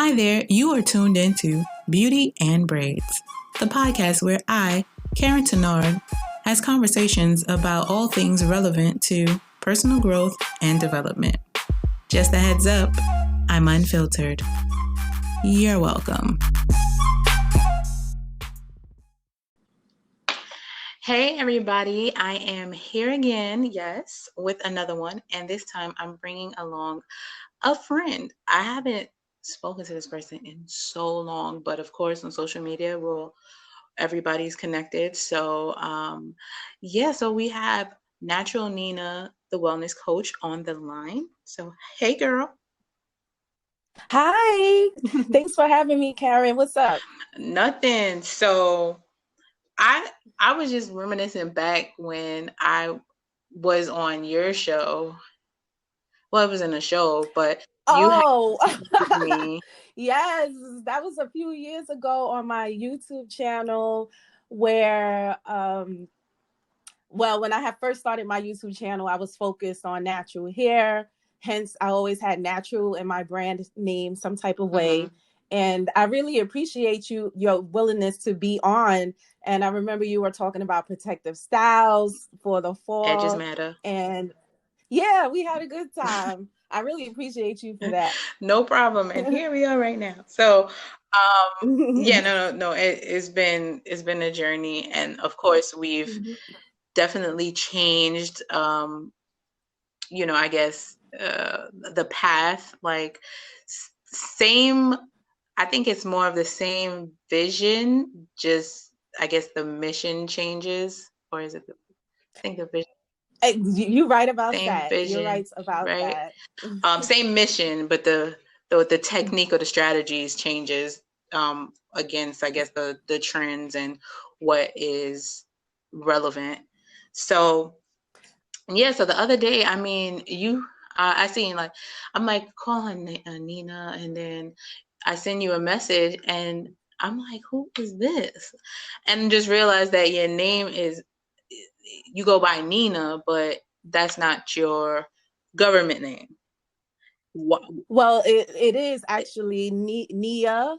Hi there, you are tuned into Beauty and Braids, the podcast where I, Karen Tenard, has conversations about all things relevant to personal growth and development. Just a heads up, I'm unfiltered. You're welcome. Hey everybody, I am here again, yes, with another one, and this time I'm bringing along a friend. I haven't spoken to this person in so long, but of course on social media, everybody's connected. So so we have Natural Nia, the wellness coach, on the line. So hey girl. Hi, thanks for having me, Karen. What's up? Nothing. So I was just reminiscing back when I was on your show. Well, it wasn't a show, but you had Oh, me. yes, that was a few years ago on my YouTube channel where, when I had first started my YouTube channel, I was focused on natural hair. Hence, I always had natural in my brand name some type of way. Mm-hmm. And I really appreciate your willingness to be on. And I remember you were talking about protective styles for the Edges fall. matter. And yeah, we had a good time. I really appreciate you for that. No problem. And here we are right now. So, no. It's been a journey, and of course, we've definitely changed. I guess the path, like same. I think it's more of the same vision, just I guess the mission changes, or is it? I think the vision. You're right about Same that. You're vision, right about right? that. Same mission, but the technique or the strategies changes against, I guess, the trends and what is relevant. So yeah, so the other day, I mean, I seen like, I'm like calling Nina, and then I send you a message, and I'm like, who is this? And just realized that your name is, you go by Nina, but that's not your government name. What? Well, it is actually Nia.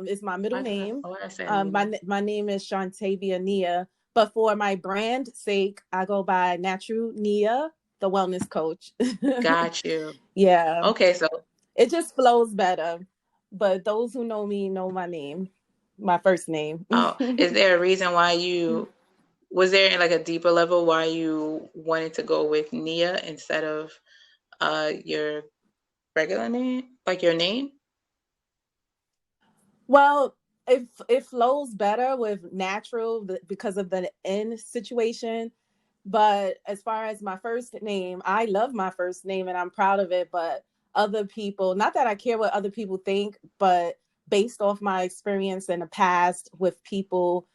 Is my middle name. Why did I say Nina? My name is Shantavia Nia, but for my brand sake, I go by Natural Nia, the wellness coach. Got you. Yeah, Okay, so it just flows better. But those who know me know my name, my first name. is there a reason why was there like a deeper level why you wanted to go with Nia instead of your regular name, like your name? Well, it flows better with natural because of the N situation. But as far as my first name, I love my first name and I'm proud of it. But other people, not that I care what other people think, but based off my experience in the past with people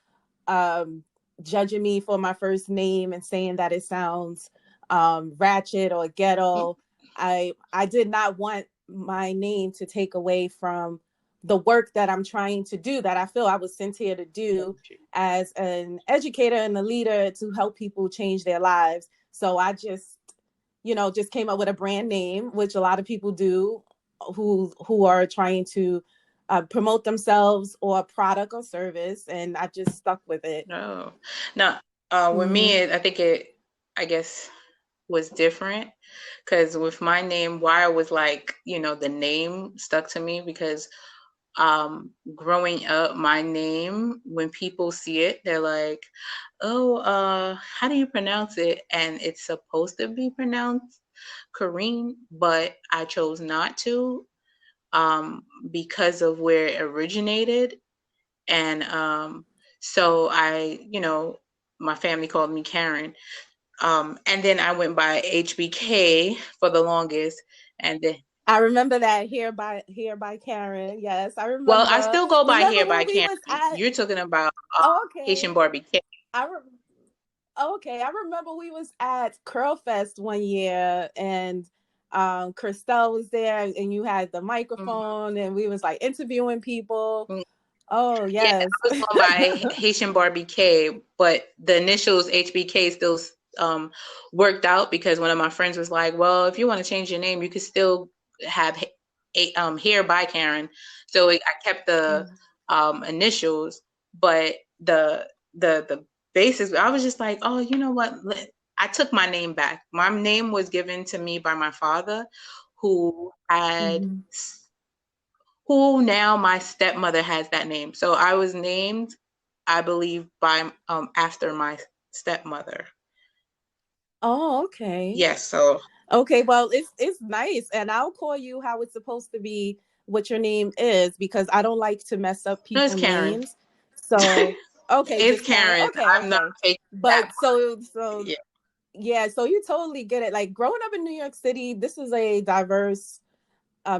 judging me for my first name and saying that it sounds ratchet or ghetto, I did not want my name to take away from the work that I'm trying to do, that I feel I was sent here to do as an educator and a leader to help people change their lives. So I just came up with a brand name, which a lot of people do who are trying to promote themselves or a product or service, and I just stuck with it. No. Now, with Mm-hmm. me, I think I guess, was different because with my name, why I was like, the name stuck to me because growing up, my name, when people see it, they're like, oh, how do you pronounce it? And it's supposed to be pronounced Kareem, but I chose not to because of where it originated. And so my family called me Karen. And then I went by HBK for the longest. And then, I remember that here by Karen. Yes, I well, I remember. still go by Remember here by when we Karen. was at? You're talking about Oh, Haitian okay. Barbie K. I re- okay. I remember we was at Curl Fest one year, and Christelle was there, and you had the microphone, and we was like interviewing people. Mm-hmm. Oh Yeah, yes. I was going by Haitian Barbie K, but the initials HBK still worked out because one of my friends was like, well, if you want to change your name, you could still have here by Karen. So I kept the Mhm. initials, but the basis. I was just like, oh, you know what? I took my name back. My name was given to me by my father, who had Mhm. who now my stepmother has that name. So I was named, I believe, by after my stepmother. Oh, okay. Yes. So Okay, well, it's nice, and I'll call you how it's supposed to be. What your name is, because I don't like to mess up no, it's people Karen. names. So, okay, It's just Karen. Karen. Okay, I'm not okay. taking that But so part. yeah, so you totally get it. Like growing up in New York City, this is a diverse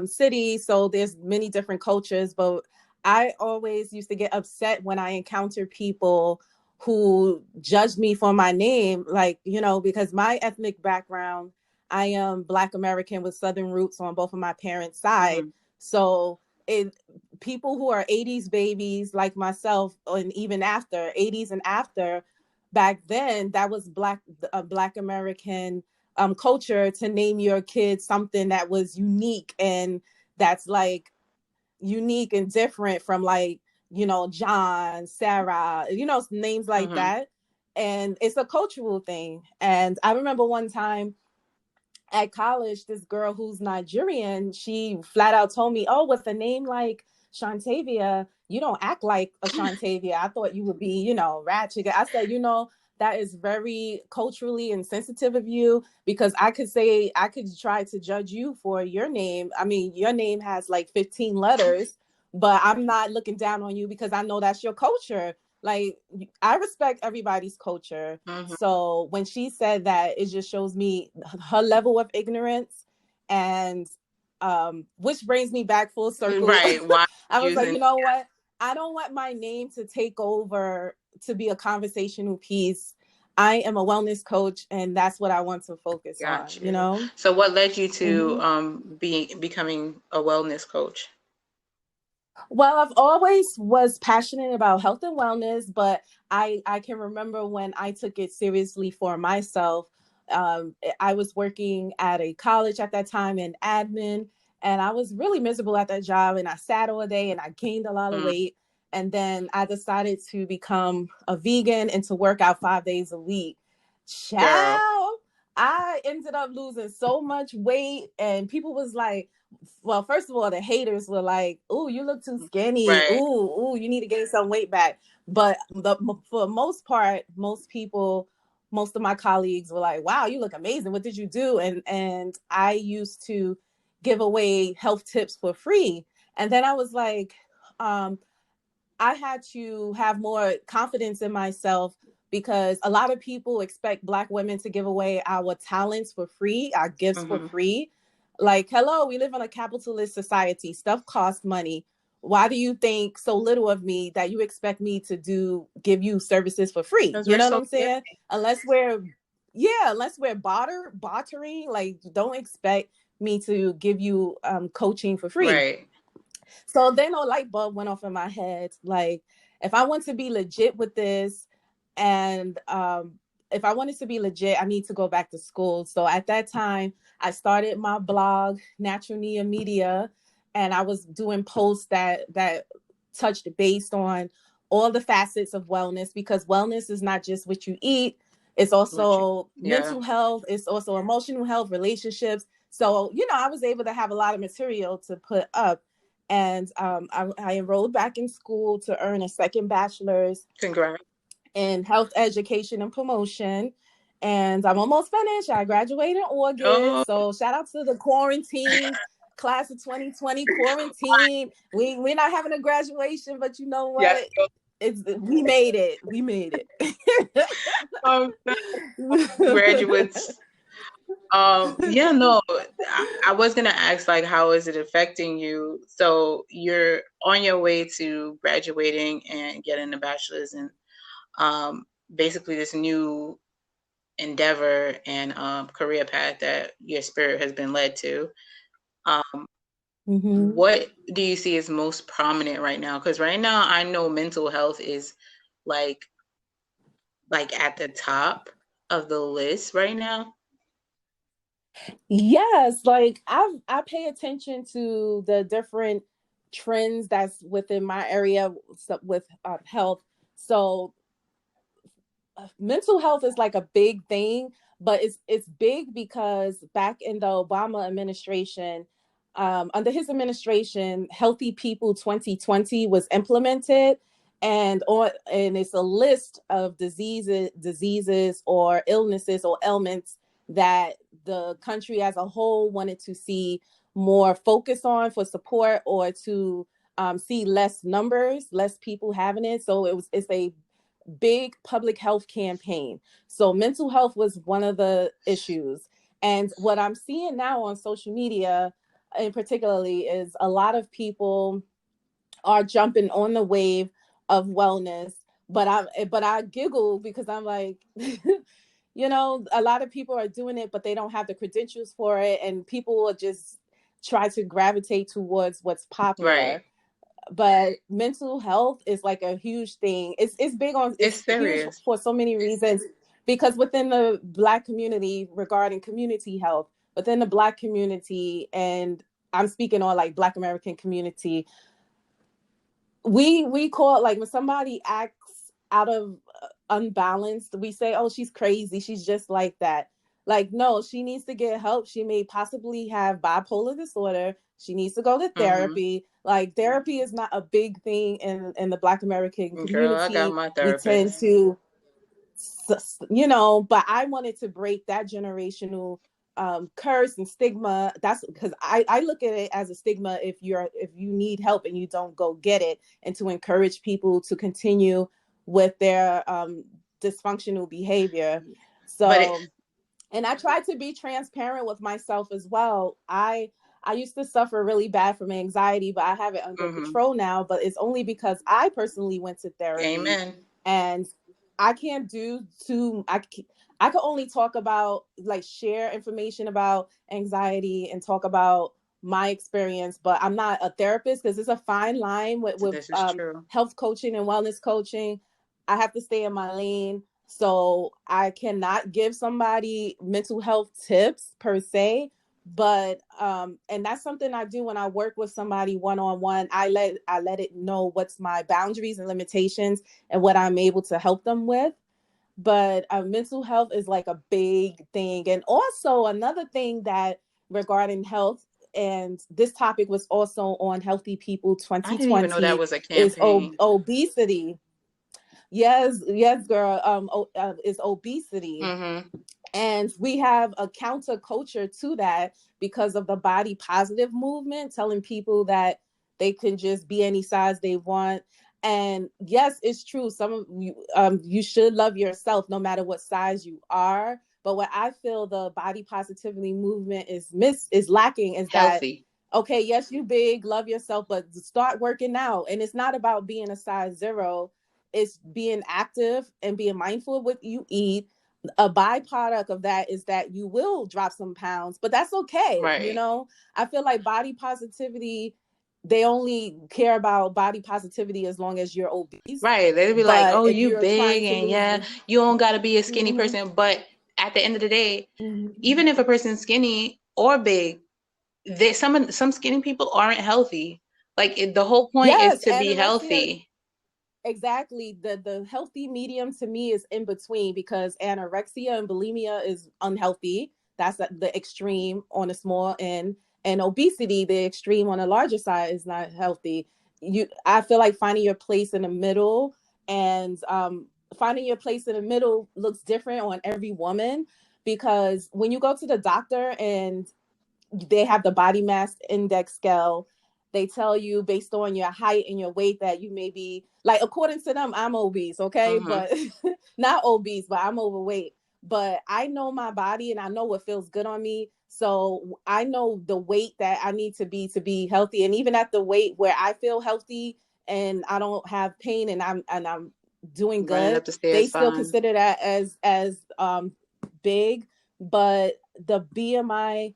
city, so there's many different cultures. But I always used to get upset when I encounter people who judged me for my name, like, because my ethnic background, I am Black American with Southern roots on both of my parents' side. Hmm. So it people who are 80s babies like myself, and even after 80s and after, back then that was Black American culture to name your kid something that was unique, and that's like unique and different from, like, John, Sarah, names like Hmm. that. And it's a cultural thing. And I remember one time at college, this girl who's Nigerian, she flat out told me, "Oh, with a name like Shantavia, you don't act like a Shantavia. I thought you would be, ratchet." I said, that is very culturally insensitive of you, because I could try to judge you for your name. I mean, your name has like 15 letters, but I'm not looking down on you because I know that's your culture. Like, I respect everybody's culture. Hmm. So when she said that, it just shows me her level of ignorance. And which brings me back full circle. Right. Why I was like, using? you know what? I don't want my name to take over to be a conversational piece. I am a wellness coach, and that's what I want to focus on, Got you. So what led you to Mhm. becoming a wellness coach? Well, I've always was passionate about health and wellness, but I can remember when I took it seriously for myself. I was working at a college at that time in admin, and I was really miserable at that job. And I sat all day, and I gained a lot of Mm, weight. And then I decided to become a vegan and to work out 5 days a week. girl. Ciao! I ended up losing so much weight, and people was like, well, first of all, the haters were like, "Ooh, you look too skinny. Right. Ooh, you need to gain some weight back." But for the most part, most people, most of my colleagues were like, "Wow, you look amazing. What did you do?" And I used to give away health tips for free, and then I was like, um, I had to have more confidence in myself, because a lot of people expect Black women to give away our talents for free, our gifts for Hmm. free. Like, hello, we live in a capitalist society. Stuff costs money. Why do you think so little of me that you expect me to give you services for free? Because You we're know what so I'm saying? Unless we're bartering, like, don't expect me to give you coaching for free. right. So then a light bulb went off in my head. Like, if I want to be legit with this, and if I wanted to be legit, I need to go back to school. So at that time, I started my blog, Natural Nia Media, and I was doing posts that touched based on all the facets of wellness, because wellness is not just what you eat. It's What you? also Yeah. mental health. It's also emotional health, relationships. So, I was able to have a lot of material to put up. And I enrolled back in school to earn a second bachelor's Congrats. in health education and promotion. And I'm almost finished. I graduated in Oh, August. So shout out to the quarantine class of 2020 quarantine. We're not having a graduation, but you know yes. what? We made it. We made it. Um, graduates. Yeah, no, I was gonna ask like, how is it affecting you? So you're on your way to graduating and getting a bachelor's in basically this new endeavor and career path that your spirit has been led to. Um, Hmm. what do you see as most prominent right now? Because right now I know mental health is like at the top of the list right now. Yes, like I pay attention to the different trends that's within my area with health. So mental health is like a big thing, but it's big because back in the Obama administration, under his administration, Healthy People 2020 was implemented, and it's a list of diseases or illnesses or ailments that the country as a whole wanted to see more focus on for support, or to see less numbers, less people having it. So it's a big public health campaign. So mental health was one of the issues. And what I'm seeing now on social media, in particularly, is a lot of people are jumping on the wave of wellness. But I giggle because I'm like, a lot of people are doing it, but they don't have the credentials for it, and people will just try to gravitate towards what's Right. popular. But mental health is like a huge thing. It's big on, It's it's huge serious. for so many reasons, because within the Black community, regarding community health, within the Black community, and I'm speaking on like Black American community, we call it, like, when somebody acts out of unbalanced, we say, oh, she's crazy, she's just like that. Like, no, she needs to get help. She may possibly have bipolar disorder. She needs to go to Mm-hmm. therapy. Like, therapy is not a big thing in the Black American Girl, I got community. my We tend therapist. to, but I wanted to break that generational curse and stigma. That's because I look at it as a stigma if you need help and you don't go get it, and to encourage people to continue with their dysfunctional behavior. But it, So, and I try to be transparent with myself as well. I used to suffer really bad from anxiety, but I have it under mm-hmm. control now. But it's only because I personally went to therapy, Amen. and I can't do too. I can only talk about, like, share information about anxiety and talk about my experience, but I'm not a therapist, because it's a fine line with This is true. health coaching and wellness coaching. I have to stay in my lane. So I cannot give somebody mental health tips per se, but and that's something I do when I work with somebody one on one. I let it know what's my boundaries and limitations and what I'm able to help them with. But mental health is like a big thing. And also another thing that, regarding health, and this topic was also on Healthy People I didn't even know that 2020, was a is campaign. obesity. Yes, yes, girl. Is obesity, Mm-hmm. and we have a counter culture to that because of the body positive movement, telling people that they can just be any size they want. And yes, it's true. Some of you, you should love yourself no matter what size you are. But what I feel the body positivity movement is lacking is that, Healthy. okay, yes, you big, love yourself, but start working out. And it's not about being a size zero. It's being active and being mindful of what you eat. A byproduct of that is that you will drop some pounds, but that's okay. Right. I feel like body positivity, they only care about body positivity as long as you're obese. Right. They'd be like, But oh, if you you're trying big to and lose yeah, weight, you don't gotta be a skinny mm-hmm, person. But at the end of the day, mm-hmm. even if a person's skinny or big, some skinny people aren't healthy. Like the whole point is Yes, to be anorexia. healthy. Exactly. The healthy medium to me is in between, because anorexia and bulimia is unhealthy. That's the extreme on a small end, and obesity, the extreme on a larger side, is not healthy. I feel like finding your place in the middle, and finding your place in the middle looks different on every woman, because when you go to the doctor and they have the body mass index scale, they tell you based on your height and your weight that you may be, like, according to them, I'm obese, okay, Hmm. but not obese, but I'm overweight. But I know my body and I know what feels good on me, so I know the weight that I need to be healthy. And even at the weight where I feel healthy and I don't have pain, and I'm doing Running good, up the they stairs still fine. consider that as big. But the BMI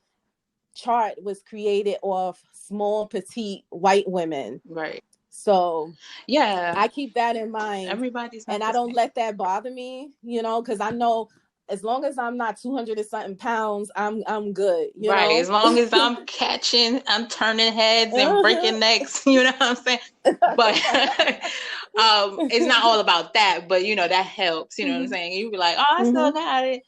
chart was created off small, petite white women. Right. So Yeah. I keep that in mind, Everybody's and not I the don't same. let that bother me, because I know. as long as I'm not 200 and something pounds, I'm good, you Right. As know? long as I'm turning heads and breaking necks, you know what I'm saying? But it's not all about that, but that helps, you know what I'm Mhm. saying? You be like, oh, I still Mhm. got it.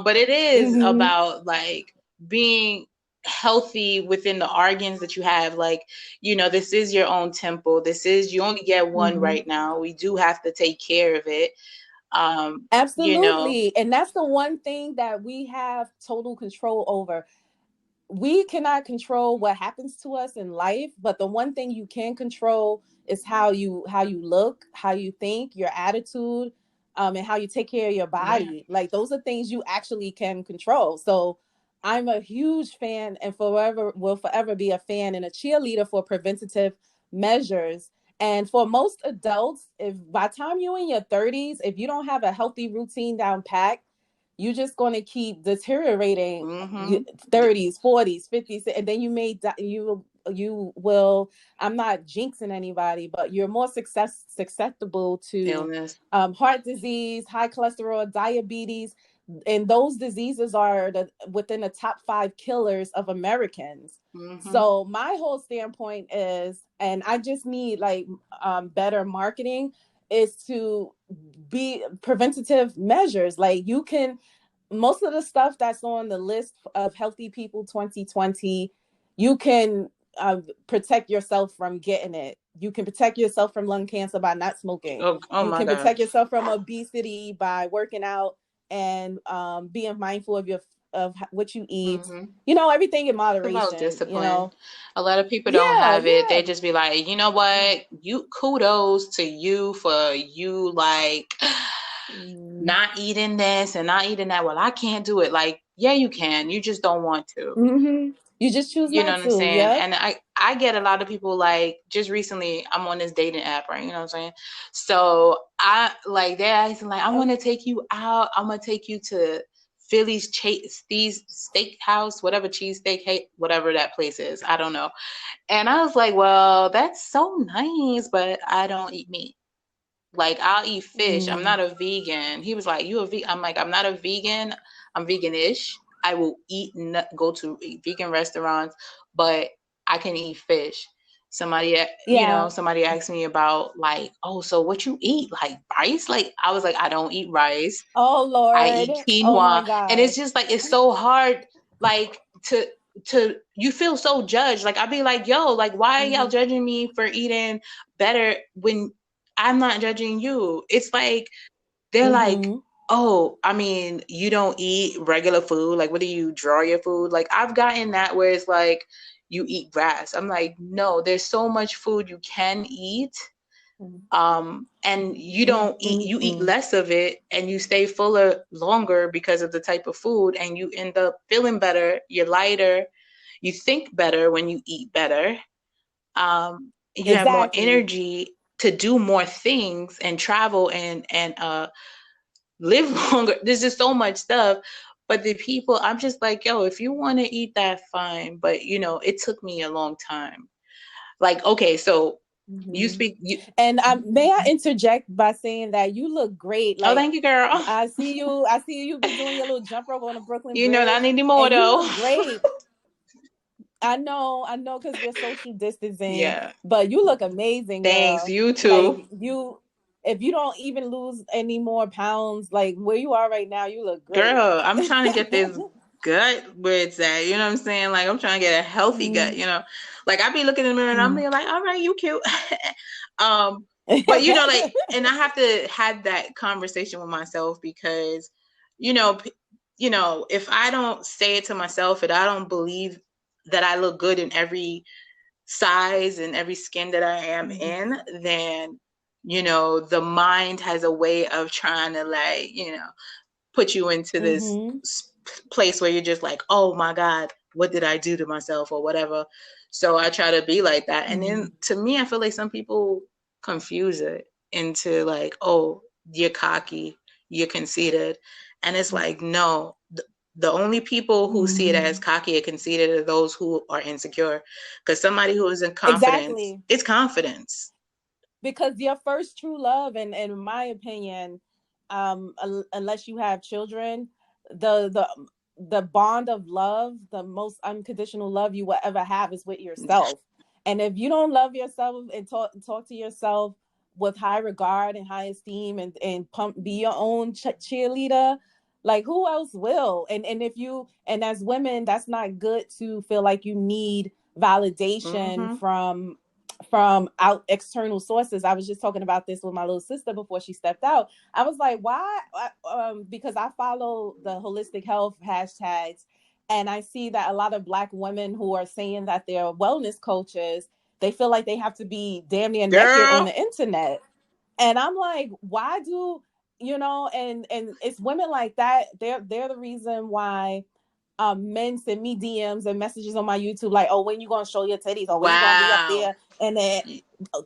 But it is Mhm. about like being healthy within the organs that you have. Like, this is your own temple. You only get one Mhm. right now. We do have to take care of it. Um, you know, Absolutely. And that's the one thing that we have total control over. We cannot control what happens to us in life, but the one thing you can control is how you look, how you think, your attitude, and how you take care of your yeah. body. Like those are things you actually can control. So I'm a huge fan and forever will forever be a fan and a cheerleader for preventative measures. And for most adults, if by the time you're in your 30s, if you don't have a healthy routine down pat, you're just going to keep deteriorating Mm-hmm. 30s, 40s, 50s, and then you will, I'm not jinxing anybody, but you're more susceptible to Illness. heart disease, high cholesterol, diabetes, and those diseases are within the top 5 killers of Americans. Mm-hmm. So my whole standpoint is, and I just need like better marketing, is to be preventative measures. Like you can, most of the stuff that's on the list of healthy people 2020, you can protect yourself from getting it. You can protect yourself from lung cancer by not smoking. Oh, oh You my can protect gosh. yourself from obesity by working out and being mindful of what you eat. Mm-hmm. Everything in It's about moderation. discipline. A lot of people don't Yeah, have it. They yeah. just be like, you know what? You kudos to you for you like Mm-hmm. not eating this and not eating that. Well, I can't do it. Like, yeah, you can. You just don't want to. You just choose You know not what I'm to. saying? Yep. And I get a lot of people like just recently I'm on this dating app, right? You know what I'm saying? So I like they're asking like I want Okay. to take you out. I'm gonna take you to Philly's Chase these steakhouse, whatever cheesesteak, whatever that place is. I don't know. And I was like, well, that's so nice, but I don't eat meat. Like I'll eat fish. I'm Mm. not a vegan. He was like, "You a vegan?" I'm like, "I'm not a vegan. I'm vegan-ish. I will go to vegan restaurants, but I can eat fish." Yeah. Somebody asked me about like, "Oh, so what you eat? Like rice?" Like I was like, "I don't eat rice. Oh I Lord. eat Oh my quinoa." And it's God. just like it's so hard, like to you feel so judged. Like I'd be like, "Yo, like why are y'all Hmm. judging me for eating better when I'm not judging you?" It's like they're like, Hmm. "Oh, I mean, you don't eat regular food. Like, what do you draw your food?" Like, I've gotten that where it's like, you eat grass. I'm like, no, there's so much food you can eat. And you don't eat, you eat Mm-mm. less of it and you stay fuller longer because of the type of food, and you end up feeling better. You're lighter. You think better when you eat better. You have more Exactly. energy to do more things and travel and live longer. There's just so much stuff. But the people, I'm just like, yo, if you want to eat that, fine. But it took me a long time. Like, okay, so you Hmm. speak you And may I interject by saying that you look great. oh, Like thank you, girl. I see you be doing your little jump rope on the Brooklyn You know, I Bridge, need more and you though. look great. I know, because we're social distancing, Yeah. but you look amazing, Thanks. girl. You Like too. if you don't even lose any more pounds, like where you are right now, you look great. Girl, I'm trying to get this gut where it's at. You know what I'm saying? Like I'm trying to get a healthy gut. Like I be looking in the mirror and I'm Mm. like, all right, you cute. um, but like, and I have to have that conversation with myself because, if I don't say it to myself and I don't believe that I look good in every size and every skin that I am Mhm. in, then the mind has a way of trying to like, put you into this Mhm. place where you're just like, oh my God, what did I do to myself or whatever. So I try to be like that. And then Mhm. to me, I feel like some people confuse it into like, oh, you're cocky, you're conceited. And it's like, no, the only people who see it as Mhm. cocky or conceited are those who are insecure. Because somebody who is in confidence, Exactly. it's confidence. Because your first true love, and in my opinion, unless you have children, the the the bond of love, the most unconditional love you will ever have is with yourself. And if you don't love yourself and talk to yourself with high regard and high esteem, and pump, be your own cheerleader, like who else will? And if you, and as women, that's not good to feel like you need validation Mm-hmm. from out external sources. I was just talking about this with my little sister before she stepped out. I was like, why? Because I follow the holistic health hashtags, and I see that a lot of Black women who are saying that they're wellness coaches, they feel like they have to be damn near naked on Girl, the internet. And I'm like, why do and it's women like that. They're the reason why men send me DMs and messages on my YouTube like, oh, when you gonna show your titties, or when you gonna be up wow. there, and then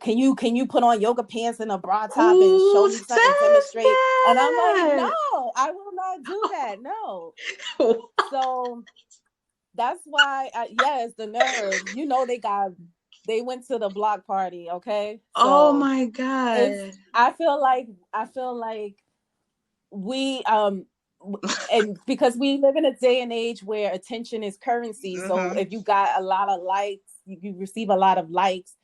can you put on yoga pants and a bra top and show Who me says something, demonstrate? And I'm like, that? no, I will not do that. No. So that's why yes, the nerve. They went to the block party, okay? Oh So my it's God. I feel like we and because we live in a day and age where attention is currency, so Mm-hmm. if you got a lot of likes, you receive a lot of likes,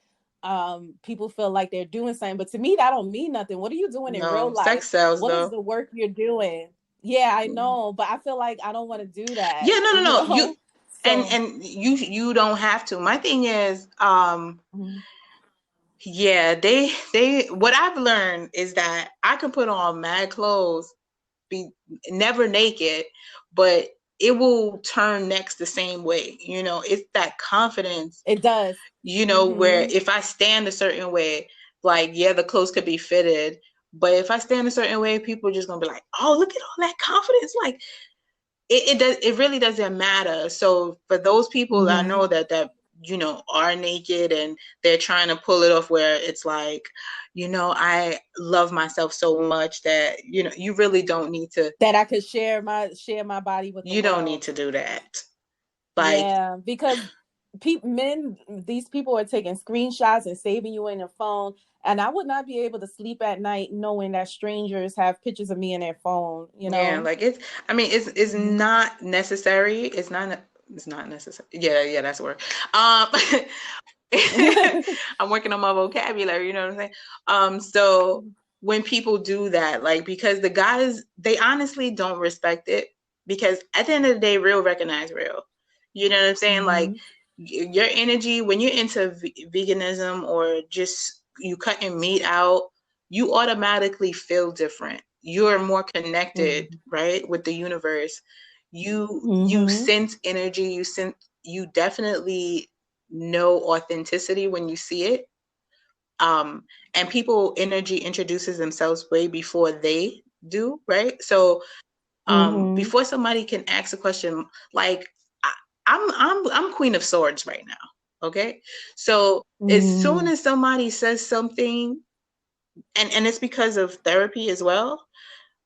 people feel like they're doing something, but to me that don't mean nothing. What are you doing in real No, life? sex sells What is though. the work you're doing? Yeah, I know, but I feel like I don't want to do that, Yeah, no, no, no. You so and you don't have to. My thing is, mhm, yeah, they what I've learned is that I can put on mad clothes, be never naked, but it will turn next the same way. It's that confidence, it does. where Hmm. if I stand a certain way, like, yeah, the clothes could be fitted, but if I stand a certain way, people are just gonna be like, oh, look at all that confidence. Like, it really doesn't matter. So for those people that I Hmm. know that are naked and they're trying to pull it off, where it's like, I love myself so much that you really don't need to. That I could share my body with the You don't need world. to do that. Like, Yeah, because these people are taking screenshots and saving you in your phone, and I would not be able to sleep at night knowing that strangers have pictures of me in their phone. yeah, like it's. I mean, it's Mhm. not necessary. It's not necessary. Yeah, yeah, that's the word. Um, I'm working on my vocabulary, you know what I'm saying? So when people do that, like, because the guys, they honestly don't respect it, because at the end of the day, real recognize real. You know what I'm saying? Like, Mhm. your energy, when you're into veganism, or just you cutting meat out, you automatically feel different. You're more connected, Mhm. right, with the universe. You Mhm. sense energy. You definitely know authenticity when you see it. Um, and people energy introduces themselves way before they do, right? So Mhm. before somebody can ask a question, like, I, I'm Queen of Swords right now. Okay. So as soon Mhm. as somebody says something, and it's because of therapy as well,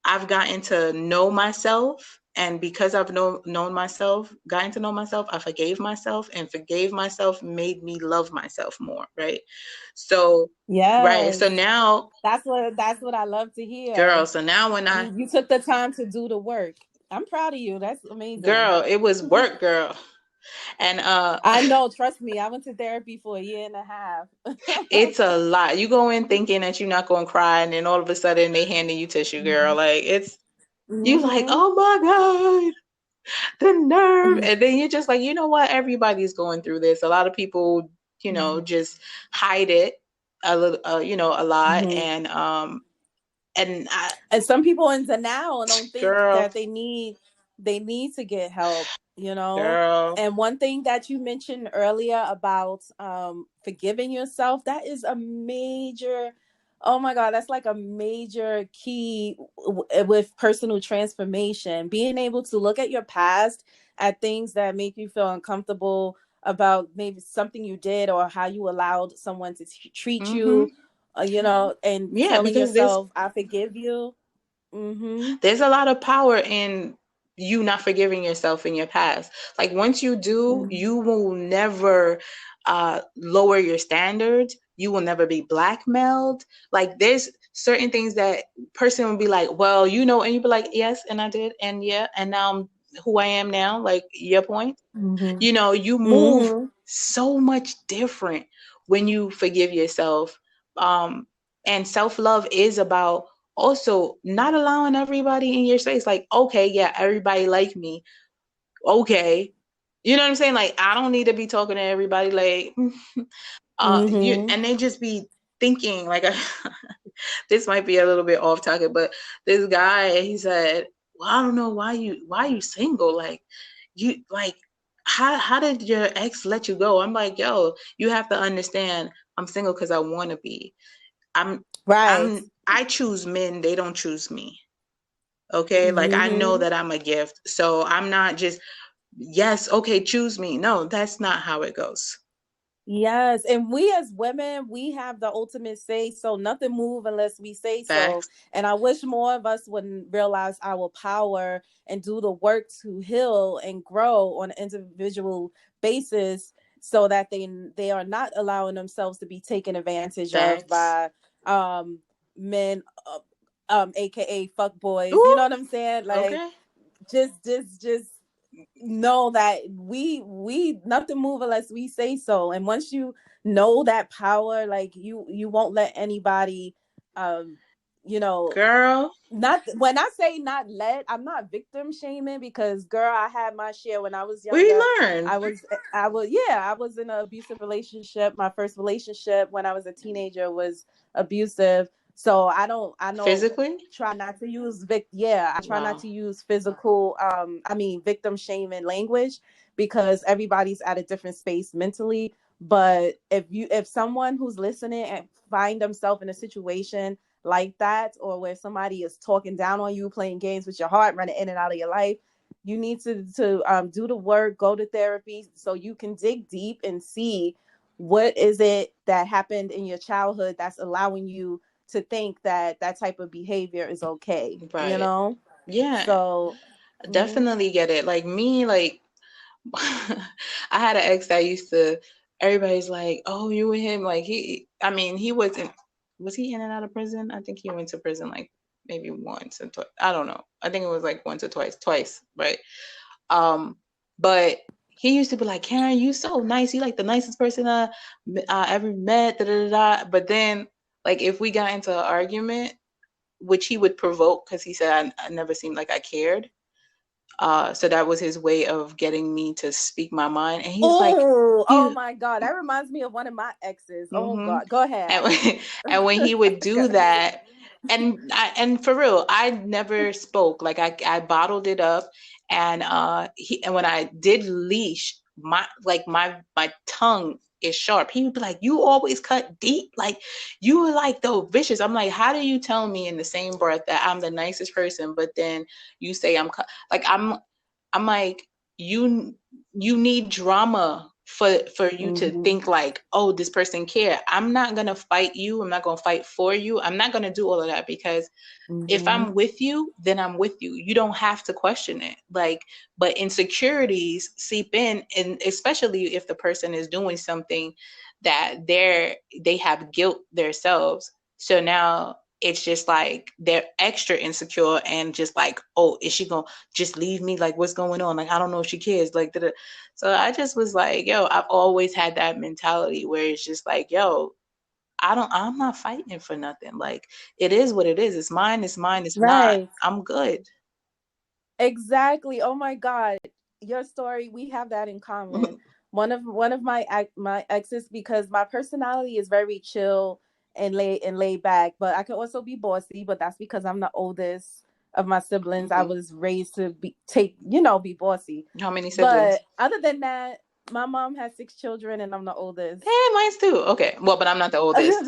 I've gotten to know myself. And because I've known myself, gotten to know myself, I forgave myself, and forgave myself made me love myself more, right? So, right. Yes, So now, that's what I love to hear. girl, so now when You took the time to do the work. I'm proud of you. That's amazing. girl, it was work, girl. And I know, trust me. I went to therapy for a year and a half. it's a lot. You go in thinking that you're not going to cry, and then all of a sudden they handing you tissue, girl. Like, you like, Mhm. oh my God, the nerve. And then you're just like, you know what? Everybody's going through this. A lot of people, Mhm. just hide it a little, a lot. Mhm. And And some people in denial and don't think girl, that they need to get help, girl, and one thing that you mentioned earlier about forgiving yourself, that is a major, oh my god, that's like a major key with personal transformation. Being able to look at your past, at things that make you feel uncomfortable about maybe something you did or how you allowed someone to treat hmm, you, and yeah, telling because there's yourself, I forgive you. Mm-hmm. there's a lot of power in you not forgiving yourself in your past. Like, once you do, Mm-hmm. you will never lower your standards. You will never be blackmailed. Like, certain things that person would be like, well, and you'd be like, yes, and I did, and yeah, and now I'm who I am now. Like, your point. Mm-hmm. You move Mm-hmm. so much different when you forgive yourself. Um, and self love is about also not allowing everybody in your space. Like, okay, yeah, everybody like me. Okay. You know what I'm saying? Like, I don't need to be talking to everybody. Like, Mm-hmm. and they just be thinking like, this might be a little bit off topic, but this guy, he said, well, I don't know why you single. Like, you like, how did your ex let you go? I'm like, yo, you have to understand, I'm single because I want to be. I'm Right. I choose men, they don't choose me. Okay? Like, I know Mm-hmm. that I'm a gift. So I'm not just, yes, okay, choose me. No, that's not how it goes. Yes, and we as women, we have the ultimate say so. Nothing move unless we say so. Facts. And I wish more of us would realize our power and do the work to heal and grow on an individual basis, so that they are not allowing themselves to be taken advantage of Facts. by um men, aka fuck boys. You Ooh, know what I'm saying? Like, okay. just know that we nothing move unless we say so. And once you know that power, like, you won't let anybody, um you know Girl, not when I say not let, I'm not victim shaming, because girl, I had my share when I was we younger. learn I was yeah, I was in an abusive relationship. My first relationship when I was a teenager was abusive. So I know, physically. try not to use yeah, I try not Wow. to use physical, victim shaming language, because everybody's at a different space mentally. But if someone who's listening and find themselves in a situation like that, or where somebody is talking down on you, playing games with your heart, running in and out of your life, you need to do the work, go to therapy, so you can dig deep and see what is it that happened in your childhood that's allowing you to think that that type of behavior is okay, you Right. know? Yeah, So, mhm. definitely get it. Like me, like I had an ex that used to, everybody's like, oh, you and him, like I mean, he wasn't, was he in and out of prison? I think he went to prison like maybe once and twice. I don't know. I think it was like once or twice, right? Um, but he used to be like, Karen, you so nice. You like the nicest person I ever met. Da, da, da, da. But then, like, if we got into an argument, which he would provoke because he said I never seemed like I cared. So that was his way of getting me to speak my mind. And he's like, Oh he, my God, that reminds me of one of my exes. Oh hmm God, go ahead. and and when he would Go. do that, and for real, I never spoke. Like, I bottled it up, and when I did leash, my tongue is sharp. He would be like, "You always cut deep. Like, you were like the vicious." I'm like, "How do you tell me in the same breath that I'm the nicest person, but then you say like I'm like, you need drama for you to Mm-hmm. think like, oh, this person care. I'm not gonna fight you. I'm not gonna fight for you. I'm not gonna do all of that because if Mm-hmm. I'm with you, then I'm with you. You don't have to question it. Like, but insecurities seep in, and especially if the person is doing something that they have guilt themselves. So now it's just like they're extra insecure and just like, oh, is she gonna just leave me? Like, what's going on? Like, I don't know if she cares. Like, da-da. So I just was like, yo, I've always had that mentality where it's just like, yo, I'm not fighting for nothing. Like, it is what it is. It's mine, it's mine, it's not. Right. I'm good. Exactly. Oh my God. Your story, we have that in common. One of my exes, because my personality is very chill and laid back, but I can also be bossy, but that's because I'm the oldest of my siblings. I Hmm. was raised to be bossy. How many siblings? But other than that, my mom has 6 children and I'm the oldest. Hey, mine's too. Okay. Well, but I'm not the oldest.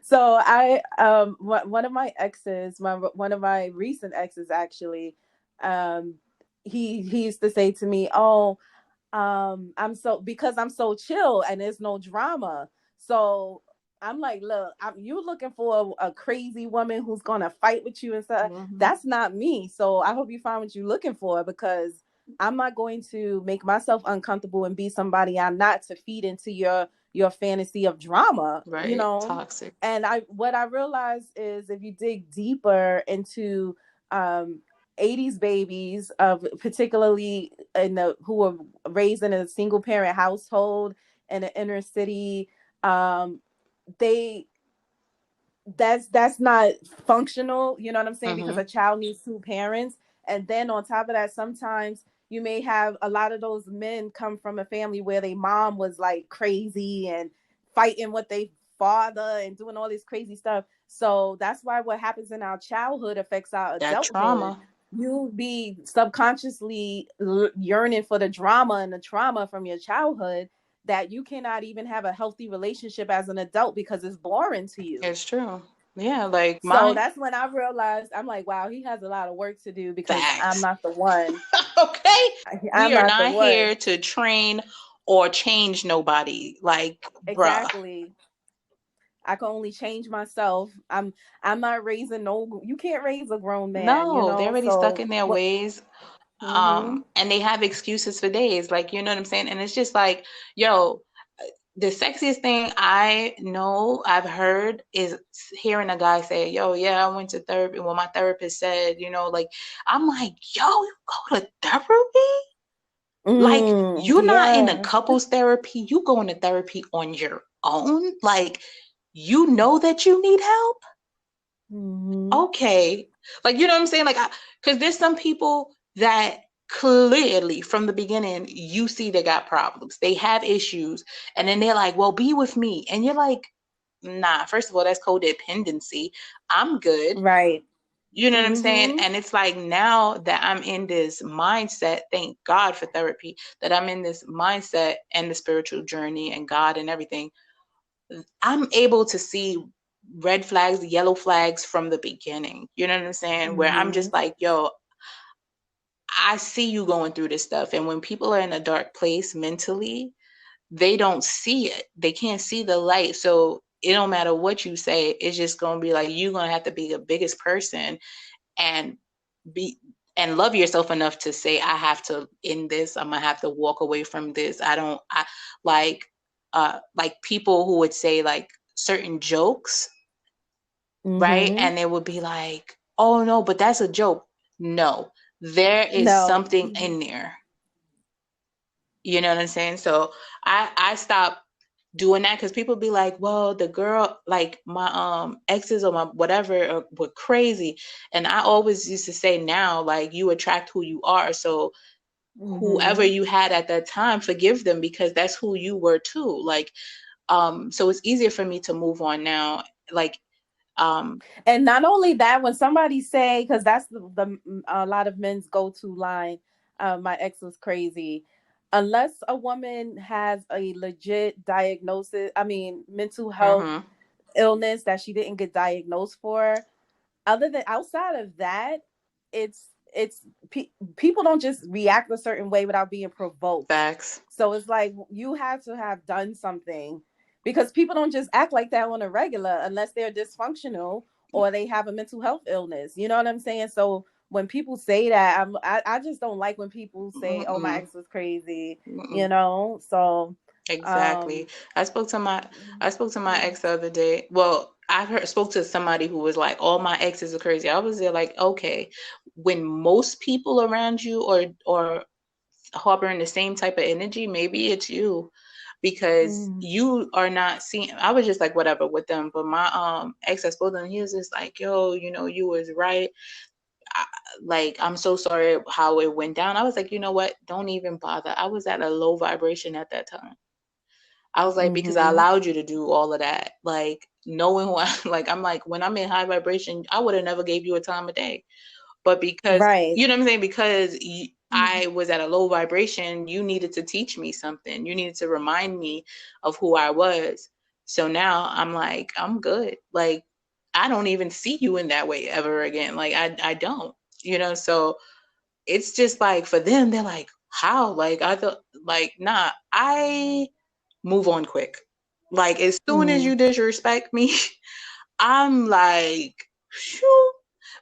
So one of my exes, one of my recent exes actually, um he used to say to me, oh, because I'm so chill and there's no drama. So I'm like, look, you looking for a crazy woman who's gonna fight with you and stuff. Hmm. That's not me. So I hope you find what you're looking for, because I'm not going to make myself uncomfortable and be somebody I'm not to feed into your fantasy of drama, you Right. know. Toxic. And I what I realized is if you dig deeper into um 80s babies of particularly in the who were raised in a single parent household in an inner city, um they that's not functional, you know what I'm saying? Because Mm-hmm. a child needs two parents. And then on top of that, sometimes you may have a lot of those men come from a family where their mom was like crazy and fighting with their father and doing all this crazy stuff. So that's why what happens in our childhood affects our That adulthood. trauma. You'll be subconsciously yearning for the drama and the trauma from your childhood that you cannot even have a healthy relationship as an adult because it's boring to you. It's true. Yeah, like So my that's when I realized I'm like, wow, he has a lot of work to do because I'm facts. not the one. Okay. I'm We are not the not one. here to train or change nobody. Like, bruh. Exactly. I can only change myself. I'm not raising no you can't raise a grown man, you No, they're know? already stuck So in their what ways. mhm. And they have excuses for days. Like, you know what I'm saying? And it's just like, yo, the sexiest thing I know I've heard is hearing a guy say, yo, yeah, I went to therapy. Well, my therapist said, like, I'm like, yo, you go to therapy? Like, you're not in a Yeah. couples therapy. You going to therapy on your own. Like, you know that you need help. Mhm. Okay. Like, you know what I'm saying? Like, because there's some people that clearly from the beginning, you see they got problems. They have issues. And then they're like, well, be with me. And you're like, nah, first of all, that's codependency. I'm good. Right. You know what I'm saying? Mhm. And it's like now that I'm in this mindset, thank God for therapy, that I'm in this mindset and the spiritual journey and God and everything. I'm able to see red flags, yellow flags from the beginning. You know what I'm saying? Where I'm just Mhm. like, yo, I see you going through this stuff. And when people are in a dark place mentally, they don't see it. They can't see the light. So it don't matter what you say. It's just going to be like, you're going to have to be the biggest person and be and love yourself enough to say, I have to end this. I'm gonna have to walk away from this. I like people who would say like certain jokes, right? Mhm. And they would be like, oh no, but that's a joke. No, there is No. something in there. You know what I'm saying? So I stopped doing that because people be like, well, the girl, like my exes or my whatever were crazy. And I always used to say now, like you attract who you are. So whoever Mhm. you had at that time, forgive them because that's who you were too. Like, so it's easier for me to move on now. Like, um, And not only that, when somebody say, because that's the a lot of men's go-to line, my ex was crazy. Unless a woman has a legit diagnosis, I mean, mental health mhm, illness that she didn't get diagnosed for, other than outside of that, it's people don't just react a certain way without being provoked. facts. So it's like you have to have done something because people don't just act like that on a regular unless they're dysfunctional or they have a mental health illness. You know what I'm saying? So when people say that, I just don't like when people say, "Oh, my Mm-mm, ex was crazy," you mm-mm. know. So, Exactly. um, I spoke to my yeah. ex the other day. Well, spoke to somebody who was like, "All my exes are crazy." I was there like, okay, when most people around you or harboring the same type of energy, maybe it's you because Mm-hmm. you are not seeing. I was just like whatever with them, but my ex I spoke to him, he was just like, "Yo, you was right. I, like I'm so sorry how it went down." I was like, you know what? Don't even bother. I was at a low vibration at that time. I was like, because I Mm-hmm. allowed you to do all of that. Like knowing who I like, I'm like, when I'm in high vibration, I would have never gave you a time of day. But because, Right. you know what I'm saying? Because Mm-hmm. I was at a low vibration, you needed to teach me something. You needed to remind me of who I was. So now I'm like, I'm good. Like, I don't even see you in that way ever again. Like, I don't, so it's just like for them, they're like, how? Like, I thought, like, nah, I move on quick. Like as soon as Mm-hmm. you disrespect me, I'm like, shoo.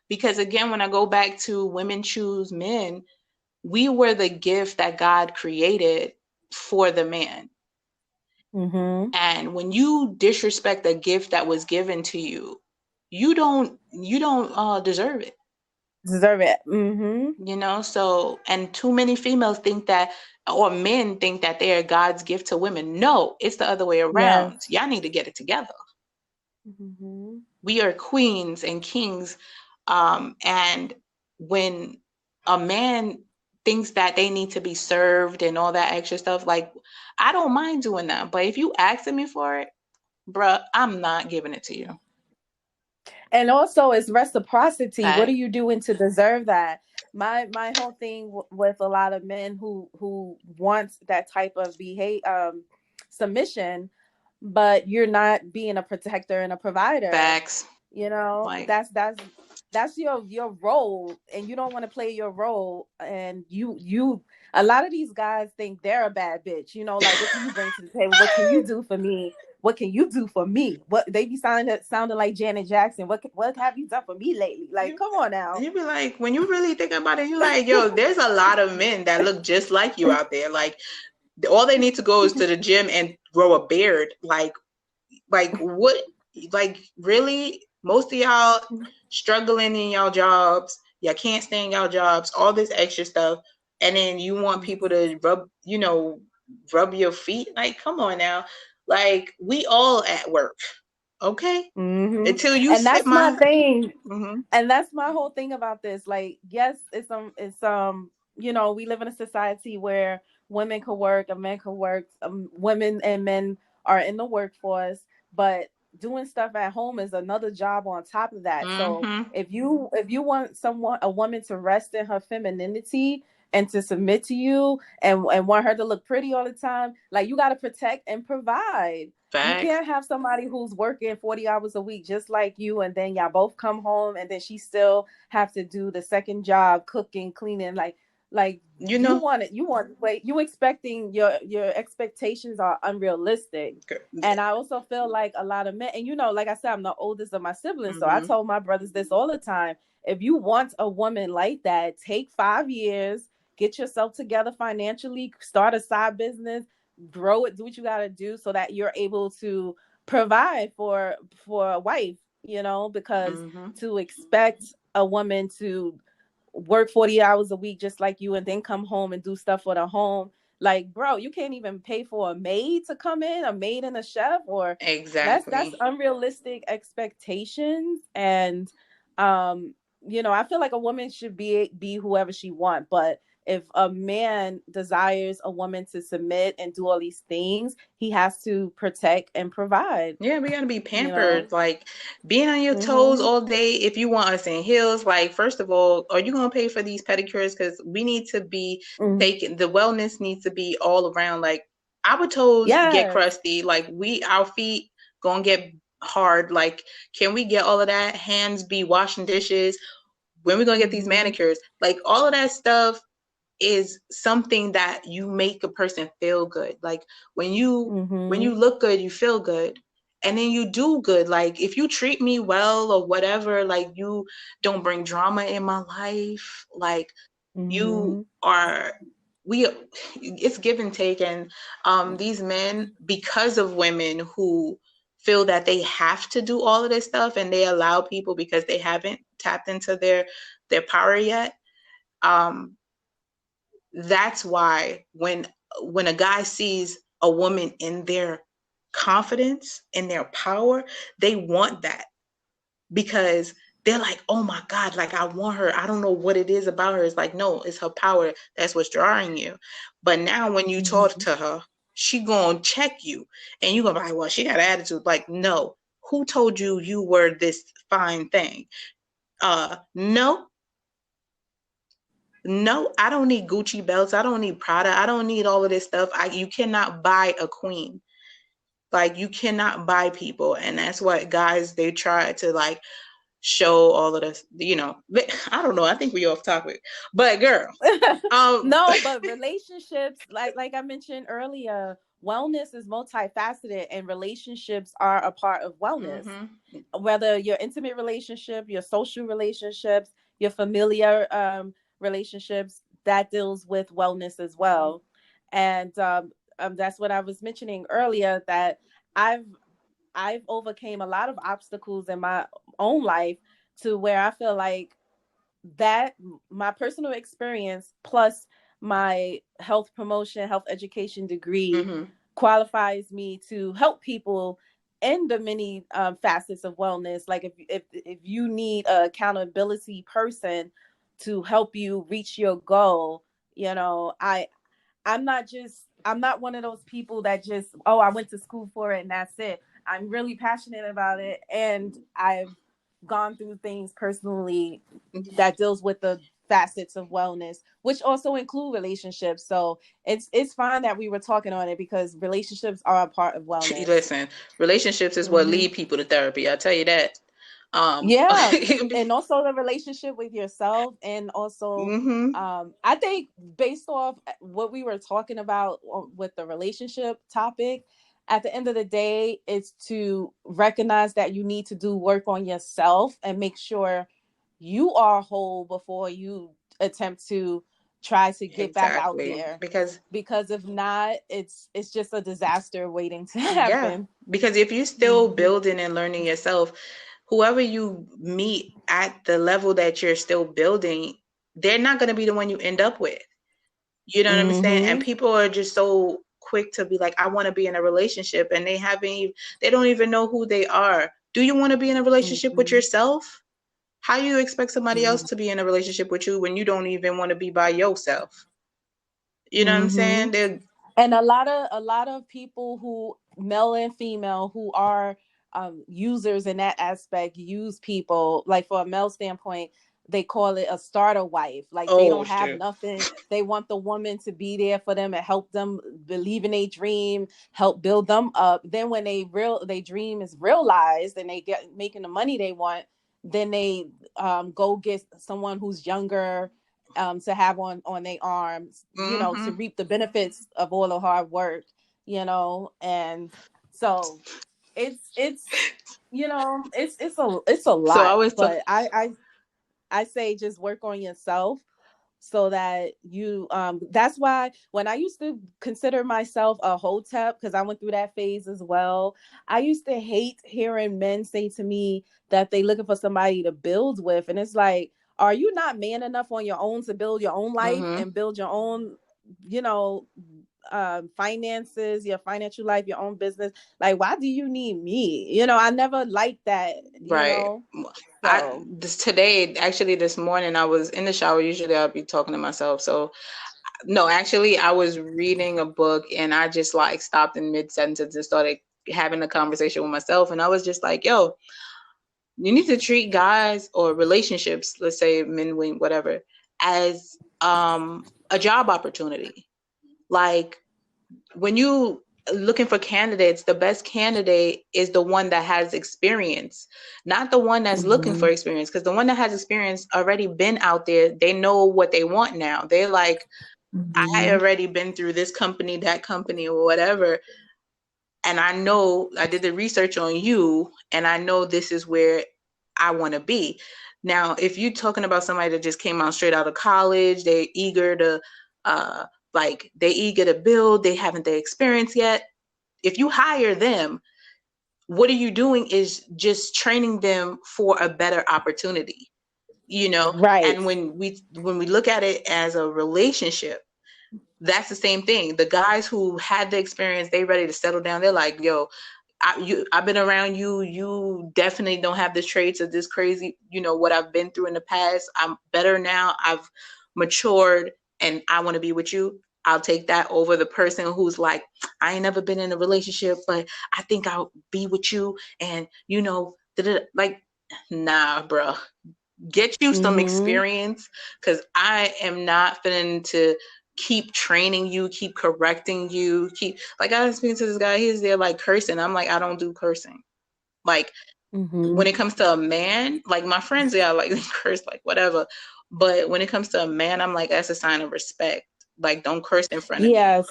Because again, when I go back to women choose men, We were the gift that God created for the man. Mm-hmm. And when you disrespect a gift that was given to you, you don't deserve it. Deserve it. Mm-hmm. So, and too many females think that, or men think that they are God's gift to women. No, it's the other way around. Yes. Y'all need to get it together. Mm-hmm. We are queens and kings. And when a man thinks that they need to be served and all that extra stuff, like, I don't mind doing that. But if you asking me for it, bruh, I'm not giving it to you. And also it's reciprocity. What are Fact. you doing to deserve that? My whole thing with a lot of men who want that type of behavior, submission, but you're not being a protector and a provider. Facts. You know, Like, that's your role, and you don't want to play your role. And you a lot of these guys think they're a bad bitch. You know, like, what can you bring to the table? What can you do for me? What can you do for me? What they be sounding like Janet Jackson. What have you done for me lately? Like, you, come on now. you be like, when you really think about it, you like, yo, there's a lot of men that look just like you out there. Like, all they need to go is to the gym and grow a beard. Like what? Like, really? Most of y'all struggling in y'all jobs. Y'all can't stay in y'all jobs. All this extra stuff, and then you want people to rub your feet. Like, come on now. Like, we all at work, okay? Mm-hmm. Until you And sit that's my my. thing. Mm-hmm, And that's my whole thing about this. Like, yes, it's we live in a society where women could work, a man could work, women and men are in the workforce, but doing stuff at home is another job on top of that. So mm-hmm. if you want a woman to rest in her femininity and to submit to you, and want her to look pretty all the time, like, you got to protect and provide. You Facts. can't have somebody who's working 40 hours a week just like you, and then y'all both come home, and then she still have to do the second job, cooking, cleaning. Like, You know, wait, you expecting, your expectations are unrealistic. And I also feel like a lot of men, and like I said, I'm the oldest of my siblings, so I mm-hmm, told my brothers this all the time. If you want a woman like that, take 5 years, get yourself together financially, start a side business, grow it, do what you got to do so that you're able to provide for a wife, because mm-hmm. to expect a woman to work 40 hours a week just like you, and then come home and do stuff for the home, like, bro, you can't even pay for a maid to come in, a maid and a chef, or that's Exactly. unrealistic expectations. And I feel like a woman should be whoever she want, but if a man desires a woman to submit and do all these things, he has to protect and provide. Yeah, we gotta be You know. pampered. Like, being on your toes Mhm. all day. If you want us in heels, like, first of all, are you gonna pay for these pedicures? Because we need to be Mm. taken. The wellness needs to be all around. Like, our toes get Yes. crusty. Like, our feet gonna get hard. Like, can we get all of that? Hands be washing dishes. When we gonna get these Mhm. manicures? Like, all of that stuff is something that you make a person feel good. Like, when you Mhm. look good, you feel good. And then you do good. Like, if you treat me well or whatever, like, you don't bring drama in my life, like, you Mhm. are we it's give and take. And these men, because of women who feel that they have to do all of this stuff, and they allow people because they haven't tapped into their power yet. um that's why when a guy sees a woman in their confidence, in their power, they want that, because they're like, oh my God, like, I want her. I don't know what it is about her. It's like, no, it's her power that's what's drawing you. But now when you talk Mhm. to her, she gonna check you, and you gonna be like, well, she got an attitude. Like, no, who told you you were this fine thing? No, no, I don't need Gucci belts. I don't need Prada. I don't need all of this stuff. You cannot buy a queen. Like, you cannot buy people. And that's what guys, they try to, like, show all of this. I don't know. I think we off topic. But girl, um No, but relationships, like I mentioned earlier, wellness is multifaceted, and relationships are a part of wellness. mhm. Whether your intimate relationship, your social relationships, your familiar relationships, that deals with wellness as well. And that's what I was mentioning earlier, that I've I've overcame a lot of obstacles in my own life, to where I feel like that my personal experience plus my health promotion, health education degree Mm-hmm. qualifies me to help people in the many facets of wellness. Like if you need a accountability person to help you reach your goal, I'm not one of those people that just, oh, I went to school for it and that's it. I'm really passionate about it, and I've gone through things personally that deals with the facets of wellness, which also include relationships. So it's fine that we were talking on it, because relationships are a part of wellness. Listen, relationships is what Hmm. lead people to therapy. I tell you that. Yeah, and also the relationship with yourself, and also hmm I think, based off what we were talking about with the relationship topic, at the end of the day, it's to recognize that you need to do work on yourself and make sure you are whole before you attempt to try to get back out Exactly. there, Because because if not, it's just a disaster waiting to yeah, happen. because if you're still Mhm. building and learning yourself, whoever you meet at the level that you're still building, they're not going to be the one you end up with. You know what I'm saying? And Mhm. people are just so quick to be like, I want to be in a relationship, and they don't even know who they are. Do you want to be in a relationship with Mhm. yourself? How you expect somebody else Mhm. to be in a relationship with you when you don't even want to be by yourself? You know what I'm saying? Mhm. They're And a lot of people, who male and female, who are users in that aspect, use people, like, for a male standpoint, they call it a starter wife. Like, they oh don't have shit. nothing, they want the woman to be there for them and help them believe in a dream, help build them up. Then when they dream is realized and they get making the money they want, then they go get someone who's younger, to have on their arms, to hmm reap the benefits of all the hard work, and so it's it's a So I lot, was but I say just work on yourself, so that you that's why when I used to consider myself a hotep, because I went through that phase as well, I used to hate hearing men say to me that they looking for somebody to build with, and it's like, are you not man enough on your own to build your own life hmm and build your own, you know finances, your financial life, your own business? Like, why do you need me? I never liked that, right. I so. this today actually this morning I was in the shower. Usually I'll be talking to myself. So no, actually I was reading a book and I just like stopped in mid sentence and started having a conversation with myself, and I was just like, yo, you need to treat guys or relationships, let's say men, women, whatever, as a job opportunity. Like when you looking for candidates, the best candidate is the one that has experience, not the one that's looking for Mhm. experience. Because the one that has experience already been out there, they know what they want now. They're like, I Mhm. already been through this company, that company, or whatever, and I know I did the research on you, and I know this is where I want to be. Now, if you're talking about somebody that just came out straight out of college, they're eager to, uh, they eager to build, they haven't the experience yet. If you hire them, what are you doing is just training them for a better opportunity, you know? Right. And when we look at it as a relationship, that's the same thing. The guys who had the experience, they ready to settle down. They're like, yo, I've been around you. You definitely don't have the traits of this crazy, what I've been through in the past. I'm better now. I've matured and I want to be with you. I'll take that over the person who's like, I ain't never been in a relationship, but I think I'll be with you. And, like, nah, bro, get you some Mhm. experience, because I am not finna to keep training you, keep correcting you, keep like I was speaking to this guy, he's there like cursing. I'm like, I don't do cursing. Like when Mhm. it comes to a man, like my friends, yeah, like they curse, like whatever. But when it comes to a man, I'm like, that's a sign of respect. Like, don't curse in front of me. Yes.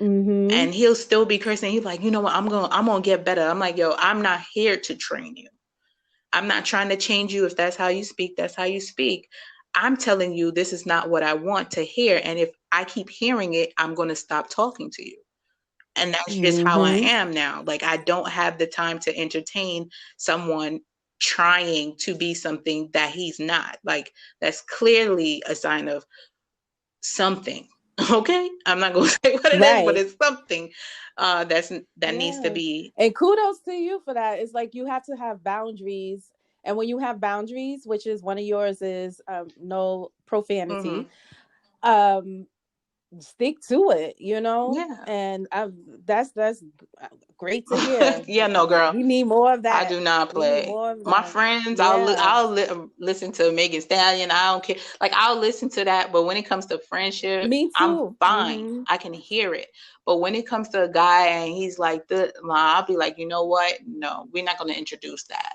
Mhm. And he'll still be cursing. He's like, you know what, I'm gonna get better. I'm like, yo, I'm not here to train you. I'm not trying to change you. If that's how you speak, that's how you speak. I'm telling you this is not what I want to hear. And if I keep hearing it, I'm going to stop talking to you. And that's just how I Mm-hmm. am now. Like, I don't have the time to entertain someone trying to be something that he's not. Like, that's clearly a sign of something. Okay, I'm not gonna say what it is, but Right. it's something that needs to Yeah. be. And kudos to you for that. It's like you have to have boundaries. And when you have boundaries, which is one of yours is no Hmm. profanity, um, stick to it, you know? Yeah. And that's great to hear. Yeah, no, girl. We need more of I that. do not We need play. more of My that. friends, Yeah. listen to Megan Stallion. I don't care. Like, I'll listen to that, but when it comes to friendship, Me I'm too. fine. Mm-hmm. I can hear it. But when it comes to a guy and he's like the, I'll be like, you know what? No, we're not going to introduce that.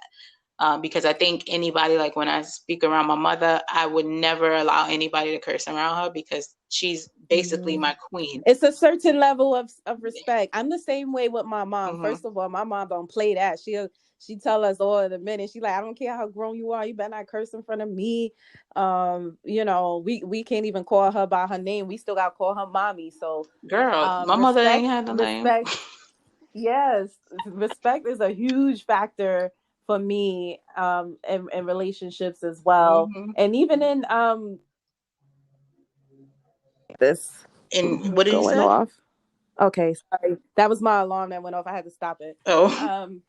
Because I think anybody, like when I speak around my mother, I would never allow anybody to curse around her because she's basically Mm-hmm. my queen. It's a certain level of respect. I'm the same way with my mom. Hmm. First of all, my mom don't play that. She tell us all in a minute. She like, I don't care how grown you are, you better not curse in front of me. You know, we can't even call her by her name. We still gotta call her mommy. So Girl, my mother ain't respect, had no name. respect, yes, respect is a huge factor for me in relationships as well. Hmm. And even in this And what did you going say? off. Okay, sorry. That was my alarm that went off. I had to stop it. Oh, Um,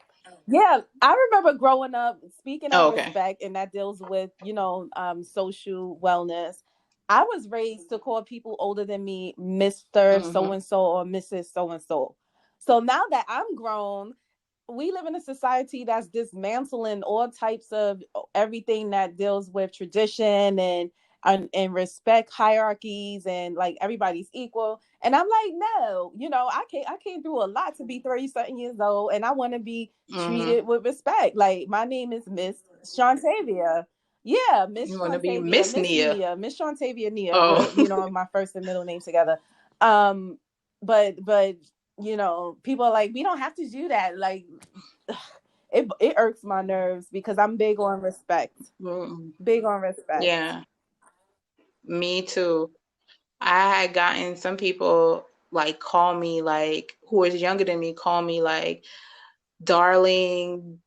yeah, I remember growing up, speaking oh, of okay. respect, and that deals with, social wellness. I was raised to call people older than me Mr. So Hmm. and so or Mrs. So and so. So now that I'm grown, we live in a society that's dismantling all types of everything that deals with tradition and respect hierarchies and like everybody's equal. And I'm like, no, I came through a lot to be 30 something years old, and I want to be Hmm. treated with respect. Like my name is Miss Shantavia. Yeah, You Miss want to be Shantavia, Miss Miss Nia? Nia, Miss Shantavia Nia. Oh, My first and middle name together. Um, but people are like, we don't have to do that. Like, it irks my nerves because I'm big on respect. mm, Big on respect. yeah, me too. I had gotten some people like call me like who was younger than me call me like darling,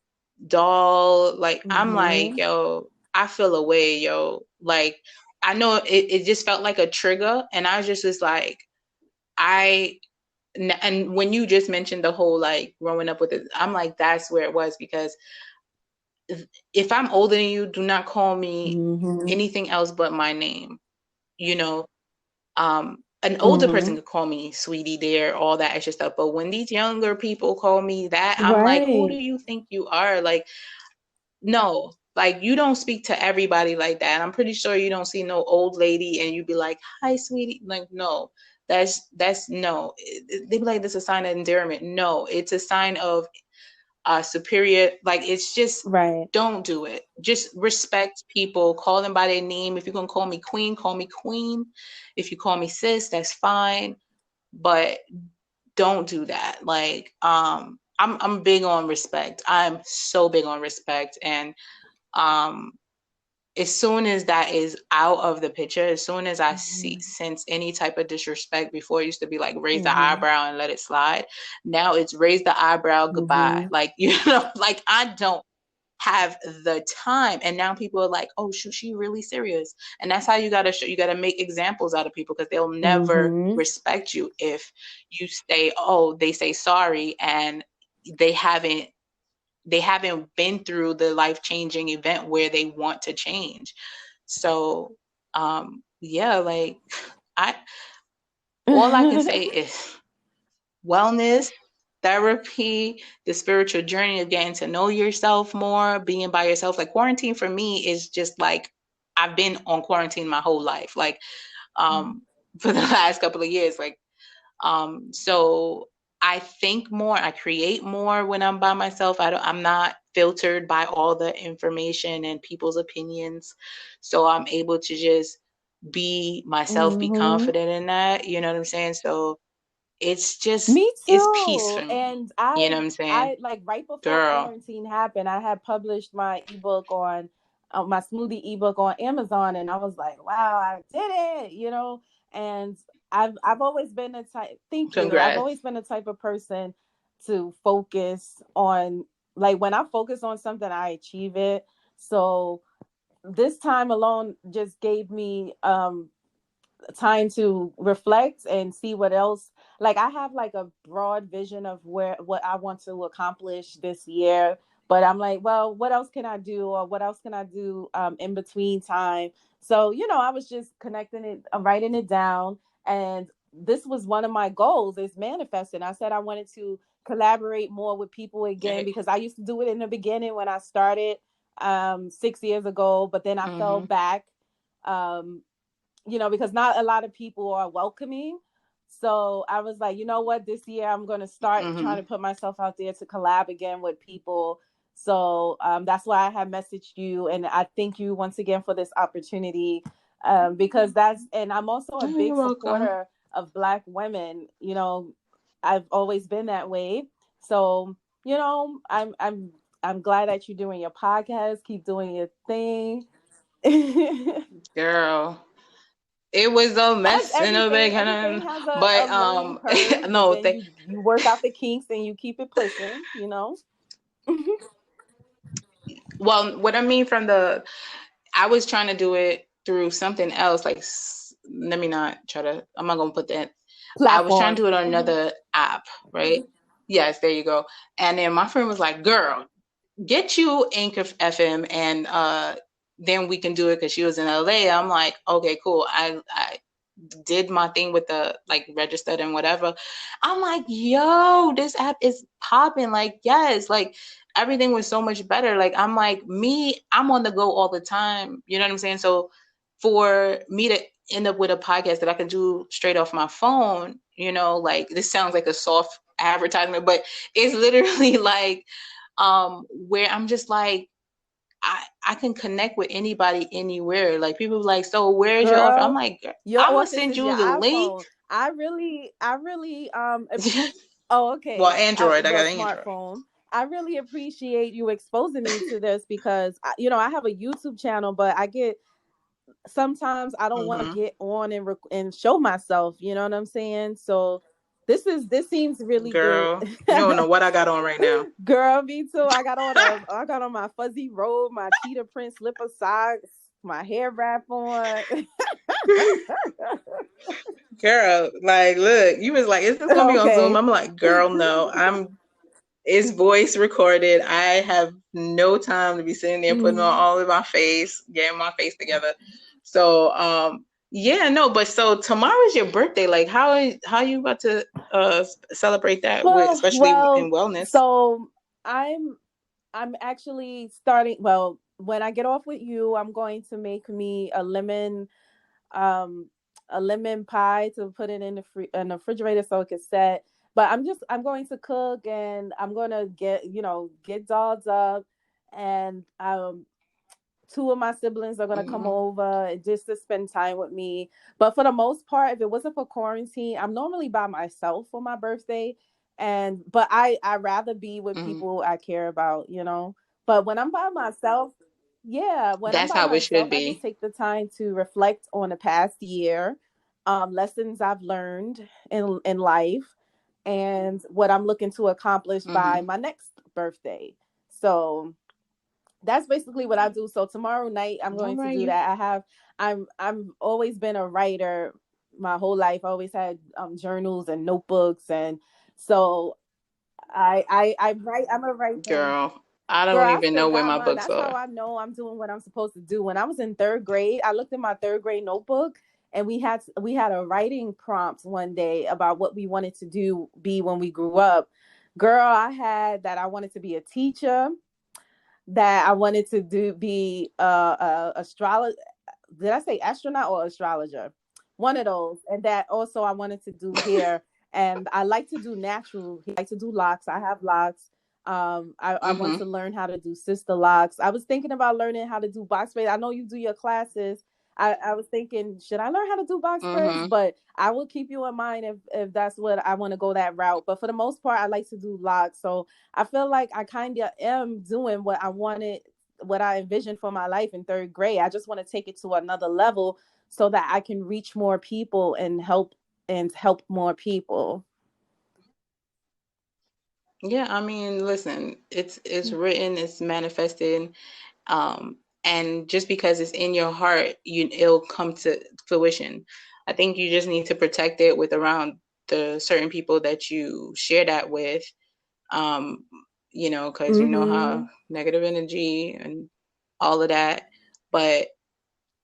doll. Like, I'm like, Mm-hmm. yo, I feel away, yo. Like, I know it just felt like a trigger, and I was just like, I and when you just mentioned the whole like growing up with it, I'm like, that's where it was because if I'm older than you, do not call me Mm-hmm. anything else but my name. You know, an older person Mm-hmm. could call me sweetie, dear, all that extra stuff. But when these younger people call me that, I'm like, who do Right. you think you are? Like, no, like you don't speak to everybody like that. I'm pretty sure you don't see no old lady and you be like, hi, sweetie. Like, no, that's no. They be like, this is a sign of endearment. No, it's a sign of superior. Like, it's just, Right. don't do it. Just respect people, call them by their name. If you're gonna call me queen, call me queen. If you call me sis, that's fine, but don't do that. Like, I'm big on respect. I'm so big on respect. And um as soon as that is out of the picture, as soon as I see Mm-hmm. sense any type of disrespect, before it used to be like raise the Mm-hmm. eyebrow and let it slide. Now it's raise the eyebrow, goodbye. Mm-hmm. Like, like, I don't have the time. And now people are like, oh shoot, she really serious. And that's how you gotta show, you gotta make examples out of people because they'll never Mm-hmm. respect you if you say, oh, they say sorry and they haven't they haven't been through the life changing event where they want to change. So, yeah, like, I all I can say is wellness, therapy, the spiritual journey of getting to know yourself more, being by yourself. Like, quarantine for me is just like I've been on quarantine my whole life. Like, for the last couple of years. Like, so I think more, I create more when I'm by myself. I'm not filtered by all the information and people's opinions. So I'm able to just be myself, be Mm-hmm. confident in that. You know what I'm saying? So Me it's peace too. for me. And You know I what I'm saying? I like right before Girl. quarantine happened, I had published my ebook on my smoothie ebook on Amazon, and I was like, wow, I did it, you know. And I've always been the type. Thank you. I've Congrats. always been the type of person to focus on, like, when I focus on something, I achieve it. So this time alone just gave me time to reflect and see what else. Like, I have like a broad vision of where what I want to accomplish this year, but I'm like, well, what else can I do, or what else can I do in between time? So, I was just connecting it, writing it down, and this was one of my goals, is manifesting. I said I wanted to collaborate more with people again, Right. because I used to do it in the beginning when I started 6 years ago, but then I fell Mm-hmm. back. um because not a lot of people are welcoming. So I was like, you know what, this year I'm going to start trying Mm-hmm. to put myself out there to collab again with people. So that's why I have messaged you. And I thank you once again for this opportunity, because and I'm also a Oh, big you're welcome. supporter of Black women. I've always been that way. So, I'm glad that you're doing your podcast. Keep doing your thing. Girl. It was a As mess in the everything beginning. has a But learning curve, but no, then you work out the kinks and you keep it pushing. well, what I mean from the I was trying to do it through something else. Like, let me not try to. I'm not gonna put that. I was trying Platform. to do it on Hmm. another app, right? Yes, there you go. And then my friend was like, "Girl, get you Anchor FM, and then we can do it." Because she was in LA. I'm like, "Okay, cool." I did my thing with the like registered and whatever. I'm like, yo, this app is popping. Like, yes, like everything was so much better. Like, I'm like, I'm on the go all the time. You know what I'm saying? So for me to end up with a podcast that I can do straight off my phone, like this sounds like a soft advertisement, but it's literally like where I'm just like I can connect with anybody anywhere. Like people like, so where's your office? I'm Girl, like, your I'm gonna office send is your you the link. iPhone. I really oh, Well, okay. Android. I Well, got Android. smartphone. I really appreciate you exposing me to this, because I have a YouTube channel, but I get sometimes I don't want to Mm-hmm. get on and show myself. You know what I'm saying? So this seems really good. Girl, you don't know what I got on right now. Girl, me too. I got on my fuzzy robe, my cheetah print slipper socks, my hair wrap on. Girl, like, look, you was like, is this gonna be on Zoom? Okay. I'm like, girl, no. It's voice recorded. I have no time to be sitting there putting on Hmm. all of my face, getting my face together. So, yeah, no, but so tomorrow's your birthday. Like, how you about to celebrate that with, Well, especially in well, wellness? so I'm actually starting. Well, when I get off with you, I'm going to make me um a lemon pie to put it in the refrigerator so it can set. But I'm going to cook, and I'm going to get dolled up, and two of my siblings are going to come Mm-hmm. over just to spend time with me. But for the most part, if it wasn't for quarantine, I'm normally by myself for my birthday. But I rather be with Mm-hmm. people I care about. But when I'm by myself, yeah, when I'm That's by how it myself, should I just be. take the time to reflect on the past year, lessons I've learned in life, and what I'm looking to accomplish by Mm-hmm. my next birthday. So that's basically what I do. So tomorrow night I'm All going to right, do you that. I'm always been a writer my whole life. I always had journals and notebooks, and so I write. I'm a writer. girl. I Girl, don't I even still know where got my mine. books That's how are. I know I'm doing what I'm supposed to do. When I was in third grade, I looked at my third grade notebook, and we had a writing prompt one day about what we wanted to be when we grew up. Girl, I had that I wanted to be a teacher, that I wanted to be astrologer. Did I say astronaut or astrologer? One of those. And that also I wanted to do hair. And I like to do natural. He like to do locks. I have locks. I want Mm-hmm. to learn how to do sister locks. I was thinking about learning how to do box braids. I know you do your classes. I was thinking, should I learn how to do box braids? Mm-hmm. But I will keep you in mind if that's what I want to go that route. But for the most part, I like to do locks. So I feel like I kind of am doing what I wanted what I envisioned for my life in third grade. I just want to take it to another level so that I can reach more people and help more people. Yeah, I mean, listen, it's written, it's manifested, and just because it's in your heart, it'll come to fruition. I think you just need to protect it with around the certain people that you share that with, um, because you know Mm-hmm. how negative energy and all of that. But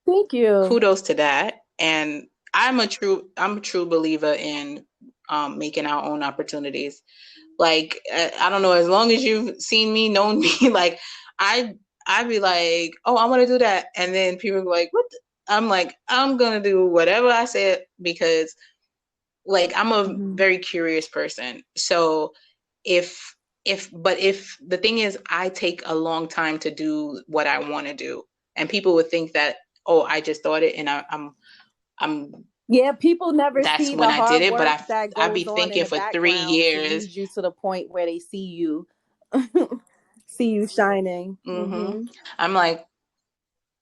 Thank you. kudos to that. And I'm a true believer in making our own opportunities. Like I don't know, as long as you've seen me, known me, like I I'd be like, oh, I want to do that, and then people be like, what? I'm like, I'm gonna do whatever I said because like I'm a Mm-hmm. very curious person. So if if the thing is, I take a long time to do what I want to do, and people would think that, oh, I just thought it, and I'm Yeah, people never that's see when the I did hard it, but work that I be goes on in thinking the for three background to years. lead you to the point where they see you, see you shining. hmm Mm-hmm. I'm like,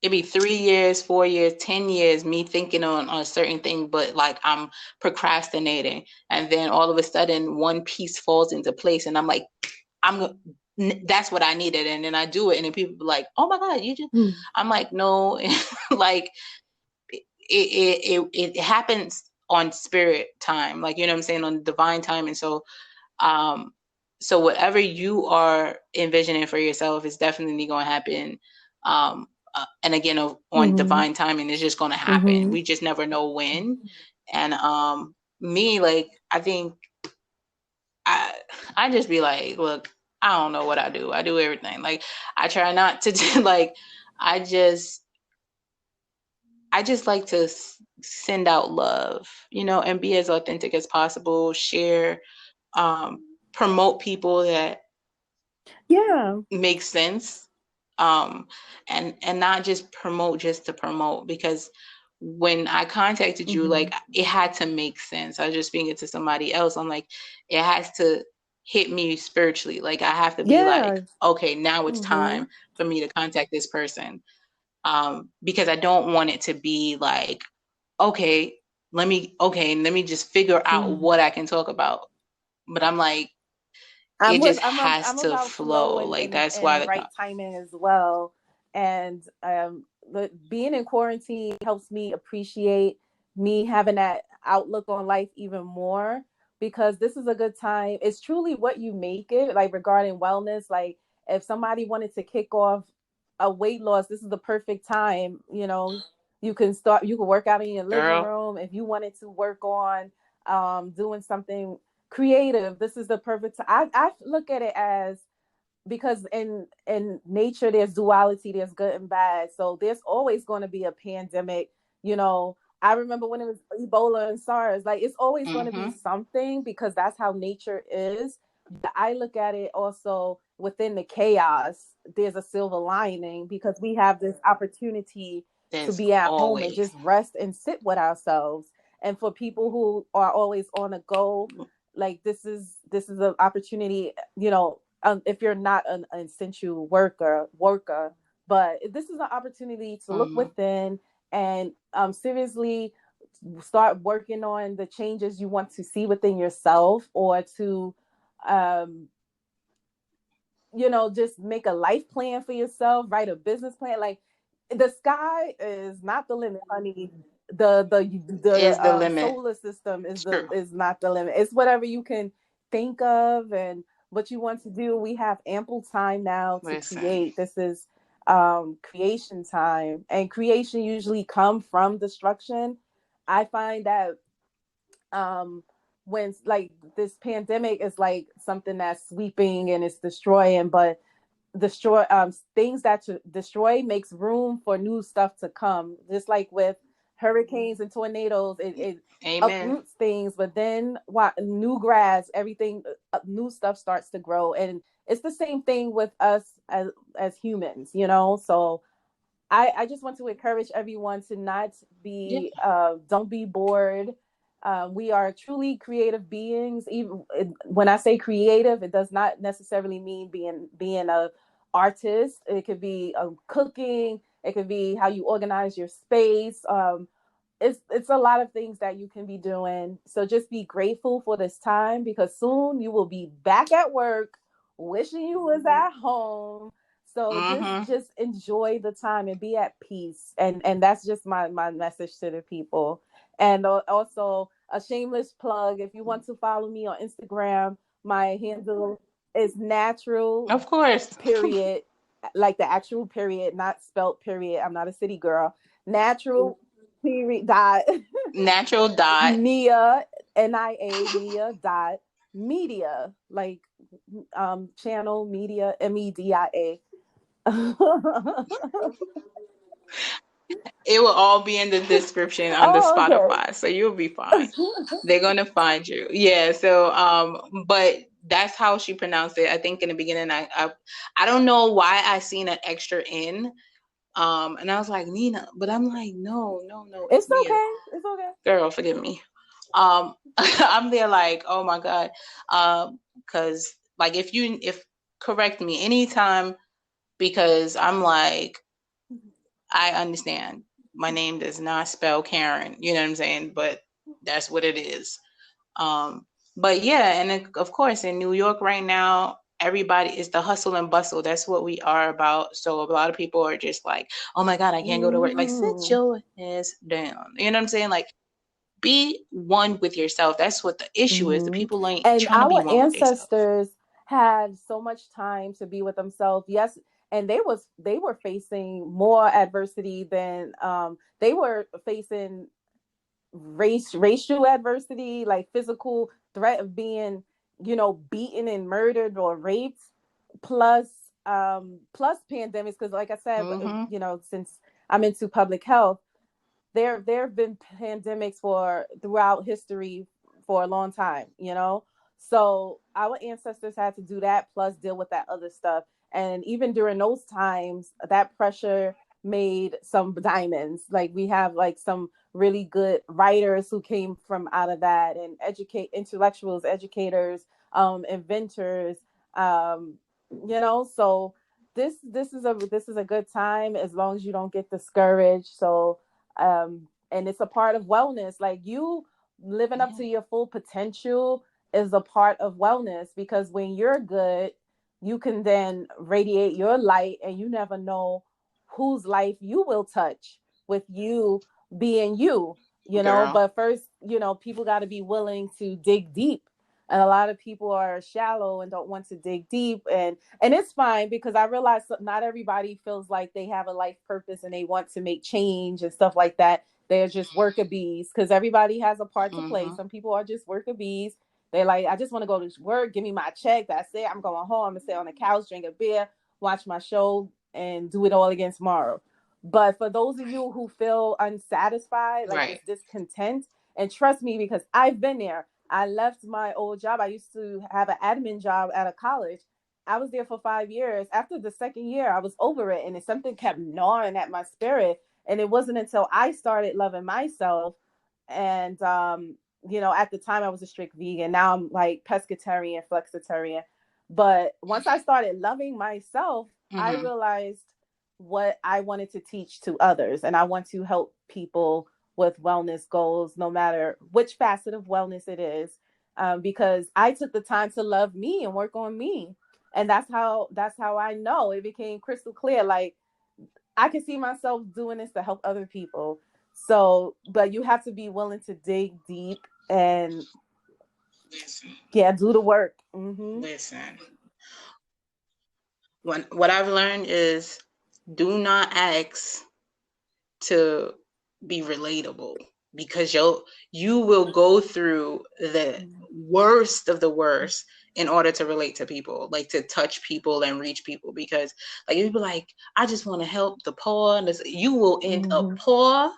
it'd be 3 years, 4 years, 10 years, me thinking on a certain thing, but like I'm procrastinating. And then all of a sudden one piece falls into place and I'm like, that's what I needed. And then I do it. And then people be like, oh my God, you just, I'm like, no, like it happens on spirit time. Like, you know what I'm saying? On divine time. And um, so whatever you are envisioning for yourself is definitely going to happen. And again, on Mm-hmm. divine timing, it's just going to happen. Mm-hmm. We just never know when. And me, like, I think I I just be like, look, I don't know what I do. I do everything. Like, I try not to do like, I just I just like to send out love, and be as authentic as possible. Share, promote people that Yeah. makes sense, um and not just promote just to promote, because when I contacted you, Mm-hmm. like, it had to make sense. I was just speaking to somebody else. I'm like, it has to hit me spiritually. Like, I have to be like, Yeah. okay, now it's Mm-hmm. time for me to contact this person, because I don't want it to be like, okay, let me just figure out Mm-hmm. what I can talk about. But I'm like, it just has I'm to about flow flow. Like, that's why and right timing as well. And being in quarantine helps me appreciate me having that outlook on life even more, because this is a good time. It's truly what you make it, like regarding wellness. Like if somebody wanted to kick off a weight loss, this is the perfect time. You can work out in your living girl. room. If you wanted to work on doing something creative, this is the perfect time. I look at it as, because in nature there's duality, there's good and bad, so there's always going to be a pandemic. I remember when it was Ebola and SARS, like it's always going to be Mm-hmm. something, because that's how nature is. But I look at it also, within the chaos there's a silver lining, because we have this opportunity to There's be at home and always. just rest and sit with ourselves. And for people who are always on a go, like this is an opportunity. If you're not an essential worker, but this is an opportunity to look Mm-hmm. within and seriously start working on the changes you want to see within yourself, or to um, just make a life plan for yourself, write a business plan. Like the sky is not the limit, honey. The Is the limit. solar system It's true. is not the limit. It's whatever you can think of and what you want to do. We have ample time now to Listen. create. This is creation time, and creation usually come from destruction. I find that when like this pandemic is like something that's sweeping and it's destroying, but destroy things that to destroy makes room for new stuff to come. Just like with hurricanes and tornadoes, it Amen. uproots things, but then what, new grass, everything, new stuff starts to grow. And it's the same thing with us as humans, so I just want to encourage everyone to not Yeah. be don't be bored. We are truly creative beings. Even when I say creative, it does not necessarily mean being artist. It could be cooking. It could be how you organize your space. It's a lot of things that you can be doing. So just be grateful for this time, because soon you will be back at work, wishing you was at home. So Mm-hmm. just enjoy the time and be at peace. And that's just my message to the people. And also a shameless plug: if you want to follow me on Instagram, my handle is natural Of course. period, like the actual period, not spelt period. I'm not a city girl. Natural period dot Natural dot. Nia, Nia, Nia dot media, like channel media, media. It will all be in the description under Oh, okay. Spotify, so you'll be fine. They're gonna find you. Yeah. So, but that's how she pronounced it. I think in the beginning, I don't know why I seen an extra in, and I was like Nina, but I'm like, no, no, no, it's It's Nia. okay. It's okay. Girl, forgive me. I'm there like, oh my god, because like if correct me anytime, because I'm like, I understand my name does not spell Karen, you know what I'm saying, but that's what it is. Um, but yeah, and of course, in New York right now, everybody is the hustle and bustle. That's what we are about. So a lot of people are just like, "Oh my God, I can't go to work." Like, sit Hmm. your ass down. You know what I'm saying? Like, be one with yourself. That's what the issue is. The Hmm. people ain't And trying to be our one with themselves. ancestors had so much time to be with themselves. Yes, and they were facing more adversity than they were facing racial adversity, like physical threat of being, beaten and murdered or raped, plus plus pandemics. Because like I said, Mm-hmm. since I'm into public health, there have been pandemics for throughout history for a long time, so our ancestors had to do that plus deal with that other stuff. And even during those times, that pressure made some diamonds. Like we have like some really good writers who came from out of that, and educate intellectuals, educators, inventors, um so this is a good time, as long as you don't get discouraged. So and it's a part of wellness, like you living up Yeah. to your full potential is a part of wellness, because when you're good, you can then radiate your light, and you never know whose life you will touch with you being you, Girl. but first, people got to be willing to dig deep. And a lot of people are shallow and don't want to dig deep, and it's fine, because I realize not everybody feels like they have a life purpose and they want to make change and stuff like that. They're just worker bees, because everybody has a part to play. Mm-hmm. Some people are just worker bees. They're like, I just want to go to work, give me my check, that's it. I'm going home and sit on the couch, drink a beer, watch my show, and do it all again tomorrow. But for those of you who feel unsatisfied, like Right. just discontent, and trust me, because I've been there. I left my old job. I used to have an admin job at a college. I was there for 5 years. After the second year, I was over it, and it, something kept gnawing at my spirit. And it wasn't until I started loving myself, and at the time I was a strict vegan. Now I'm like pescatarian, flexitarian. But once I started loving myself, I Mm-hmm. realized what I wanted to teach to others, and I want to help people with wellness goals, no matter which facet of wellness it is, because I took the time to love me and work on me, and that's how I know it became crystal clear. Like I can see myself doing this to help other people. So, but you have to be willing to dig deep and Listen. yeah, do the work. Hmm. Listen. What I've learned is do not ask to be relatable, because you will go through the worst of the worst in order to relate to people, like to touch people and reach people, because like you be like, I just want to help the poor, and you will end up Hmm. poor,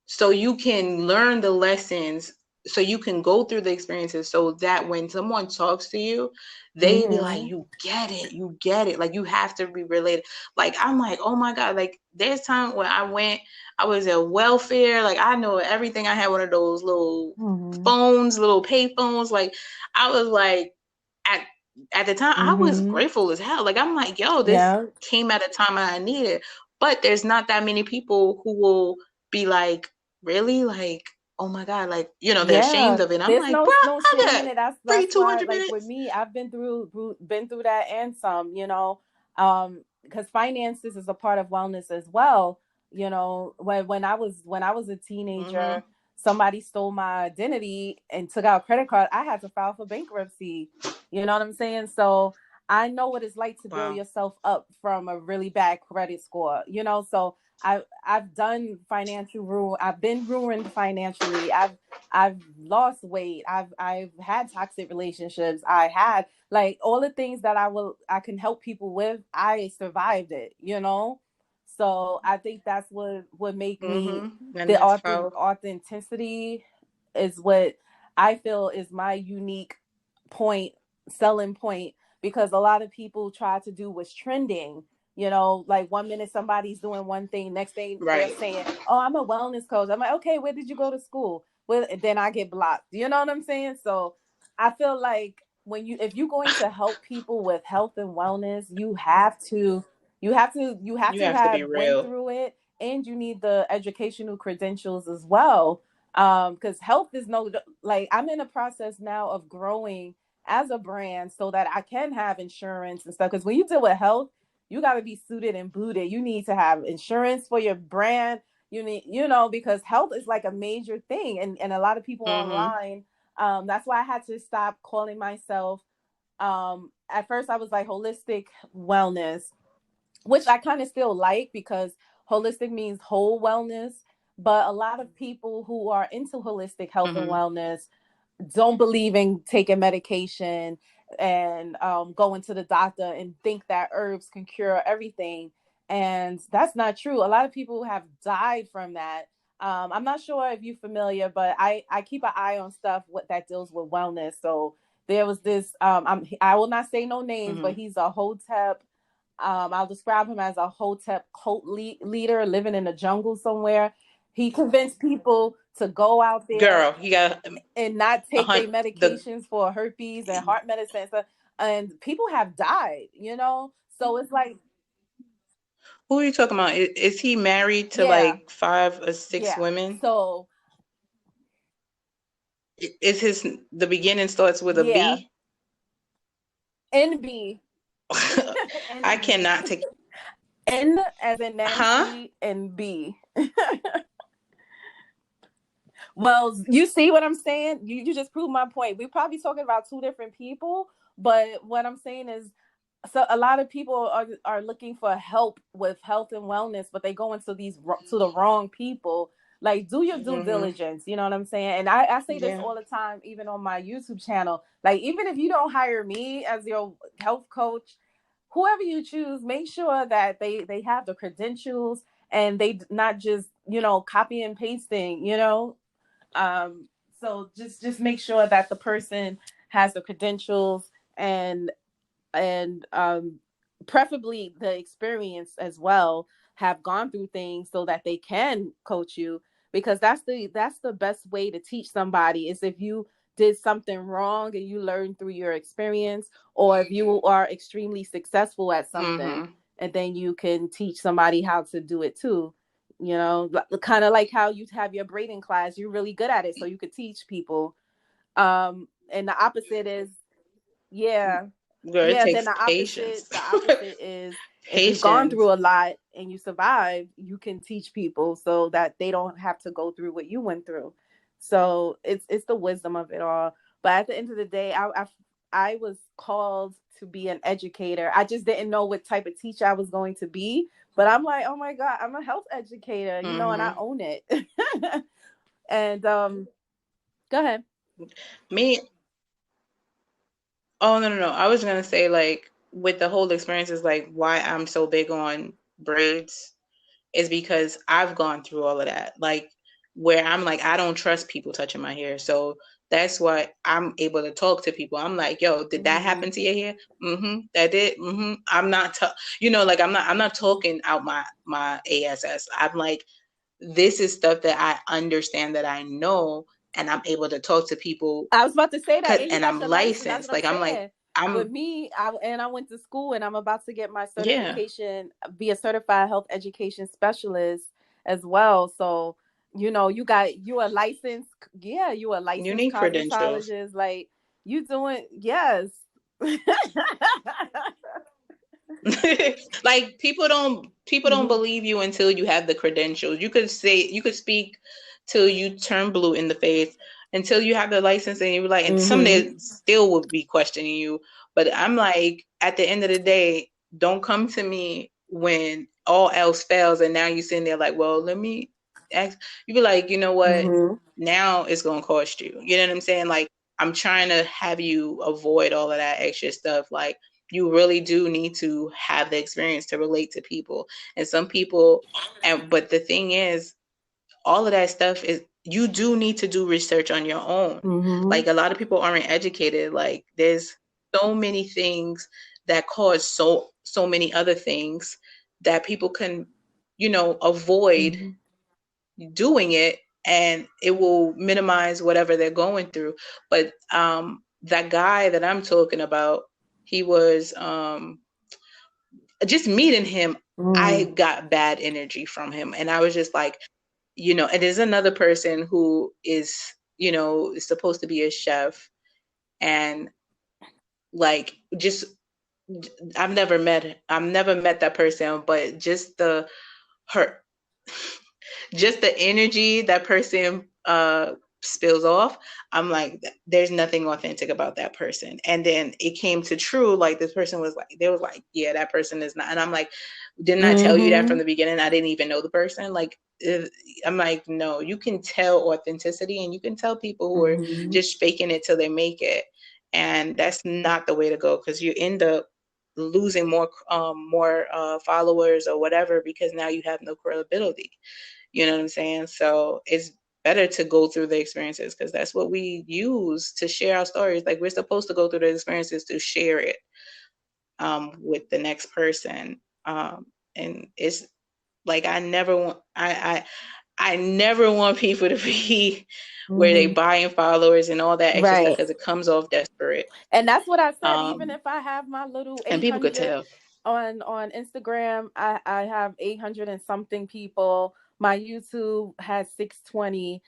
so you can learn the lessons, so you can go through the experiences, so that when someone talks to you, they be like, Hmm. you get it, like you have to be related. Like I'm like, oh my god, like there's time when I was at welfare, like I know everything. I had one of those little Hmm. phones, little pay phones, like I was like at at the time I was Mm-hmm. grateful as hell. Like I'm like, yo, this Yeah. came at a time I needed. But there's not that many people who will be like, really? Like, oh my God, like, they're Yeah, ashamed of it. I'm there's like, bro, no I shame got in it. That's free why, 200 like with minutes. me, I've been through that and some, because finances is a part of wellness as well. When I was a teenager, Mm-hmm. somebody stole my identity and took out a credit card. I had to file for bankruptcy. You know what I'm saying? So I know what it's like to build Wow. yourself up from a really bad credit score. So I've done financial ruin. I've been ruined financially. I've lost weight. I've had toxic relationships. I had like all the things that I can help people with. I survived it. So I think that's what make me Mm-hmm. And the that's powerful. authenticity is what I feel is my unique point, selling point, because a lot of people try to do what's trending. Like one minute somebody's doing one thing, next thing they're Right. saying, "Oh, I'm a wellness coach." I'm like, "Okay, where did you go to school?" Well, then I get blocked. You know what I'm saying? So I feel like if you're going to help people with health and wellness, you have to You have to be have went real. through it, and you need the educational credentials as well. Because health is no, like, I'm in a process now of growing as a brand so that I can have insurance and stuff. Because when you deal with health, you got to be suited and booted. You need to have insurance for your brand. You need, because health is like a major thing, and a lot of people Mm-hmm. online. That's why I had to stop calling myself. At first, I was like holistic wellness, which I kind of still like because holistic means whole wellness. But a lot of people who are into holistic health and Mm-hmm. wellness don't believe in taking medication and going to the doctor and think that herbs can cure everything. And that's not true. A lot of people have died from that. I'm not sure if you're familiar, but I keep an eye on stuff that deals with wellness. So there was this, I will not say no names, but Mm-hmm. he's a Hotep. I'll describe him as a Hotep cult leader living in the jungle somewhere. He convinced people to go out there Girl, you got and not a take their hunt. The medications for herpes and heart medicine and stuff. And people have died. So it's like, Who are you talking about? Is he married to yeah, like five or six yeah. women? So Is his the beginning starts with a yeah, B? NB, I NB, cannot take. N as in Huh? Nancy and B. Well, you see what I'm saying? You just proved my point. We're probably talking about two different people, but what I'm saying is, so a lot of people are looking for help with health and wellness, but they go into to the wrong people. Like, do your due Mm-hmm. diligence. You know what I'm saying? And I say this Yeah. all the time, even on my YouTube channel. Like, even if you don't hire me as your health coach, whoever you choose, make sure that they have the credentials and they not just copy and pasting. Um, so just make sure that the person has the credentials and preferably the experience as well, have gone through things so that they can coach you, because that's the best way to teach somebody is if you did something wrong and you learn through your experience, or if you are extremely successful at something Mm-hmm. and then you can teach somebody how to do it too. Kind of like how you have your braiding class, you're really good at it so you could teach people. And the opposite is, yeah, Girl, it yeah, then takes the opposite patience. the opposite is, if you've gone Patience. through a lot and you survive, you can teach people so that they don't have to go through what you went through. So it's the wisdom of it all. But at the end of the day, I was called to be an educator. I just didn't know what type of teacher I was going to be, but I'm like, oh my God, I'm a health educator, and I Mm-hmm. own it. And go ahead. Me, oh no, no, no. I was gonna say like with the whole experience is like why I'm so big on braids is because I've gone through all of that. Like where I'm like, I don't trust people touching my hair. So that's why I'm able to talk to people. I'm like, yo, did that Mm-hmm. happen to your hair? Mm-hmm. That did. Mm-hmm. I'm not, like I'm not talking out my ass. I'm like, this is stuff that I understand that I know, and I'm able to talk to people, I was about to say that, and you and got I'm your license. That's licensed. what I'm Like I'm like, saying. with I'm me, I went to school and I'm about to get my yeah. certification, be a certified health education specialist as well. So, you a licensed, yeah, you a You licensed need credentials. cosmetologist. Like you doing, yes. Like people don't Mhm. believe you until you have the credentials. You could speak till you turn blue in the face until you have the license, and you're like, and some Mhm. they still would be questioning you. But I'm like, at the end of the day, don't come to me when all else fails and now you sitting there like, well, let me ask. You be like, you know what, Mhm. now it's gonna cost you. You know what I'm saying? Like, I'm trying to have you avoid all of that extra stuff. Like, you really do need to have the experience to relate to people. And some people, and but the thing is, all of that stuff is, you do need to do research on your own. Mhm. Like, a lot of people aren't educated. Like, there's so many things that cause so many other things that people can, avoid Mhm. doing it, and it will minimize whatever they're going through. But that guy that I'm talking about, he was just meeting him, I Mhm. got bad energy from him, and I was just like, and there's another person who is supposed to be a chef, and like, just I've never met that person, but just the her just the energy that person spills off, I'm like, there's nothing authentic about that person. And then it came to true, like, this person was like, they was like, yeah, that person is not. And I'm like, didn't I tell you that from Mhm. the beginning? I didn't even know the person. Like, I'm like, no, you can tell authenticity, and you can tell people who are Mhm. just faking it till they make it. And that's not the way to go, because you end up losing more followers or whatever, because now you have no credibility. You know what I'm saying? So it's better to go through the experiences, because that's what we use to share our stories. Like, we're supposed to go through the experiences to share it with the next person. And it's like, I never want people to be where they Mhm. buying followers and all that extra stuff, Right. because it comes off desperate. And that's what I said. Even Um, if I have my little and people could 800 tell. on Instagram, I have 800 and something people. My YouTube has 620.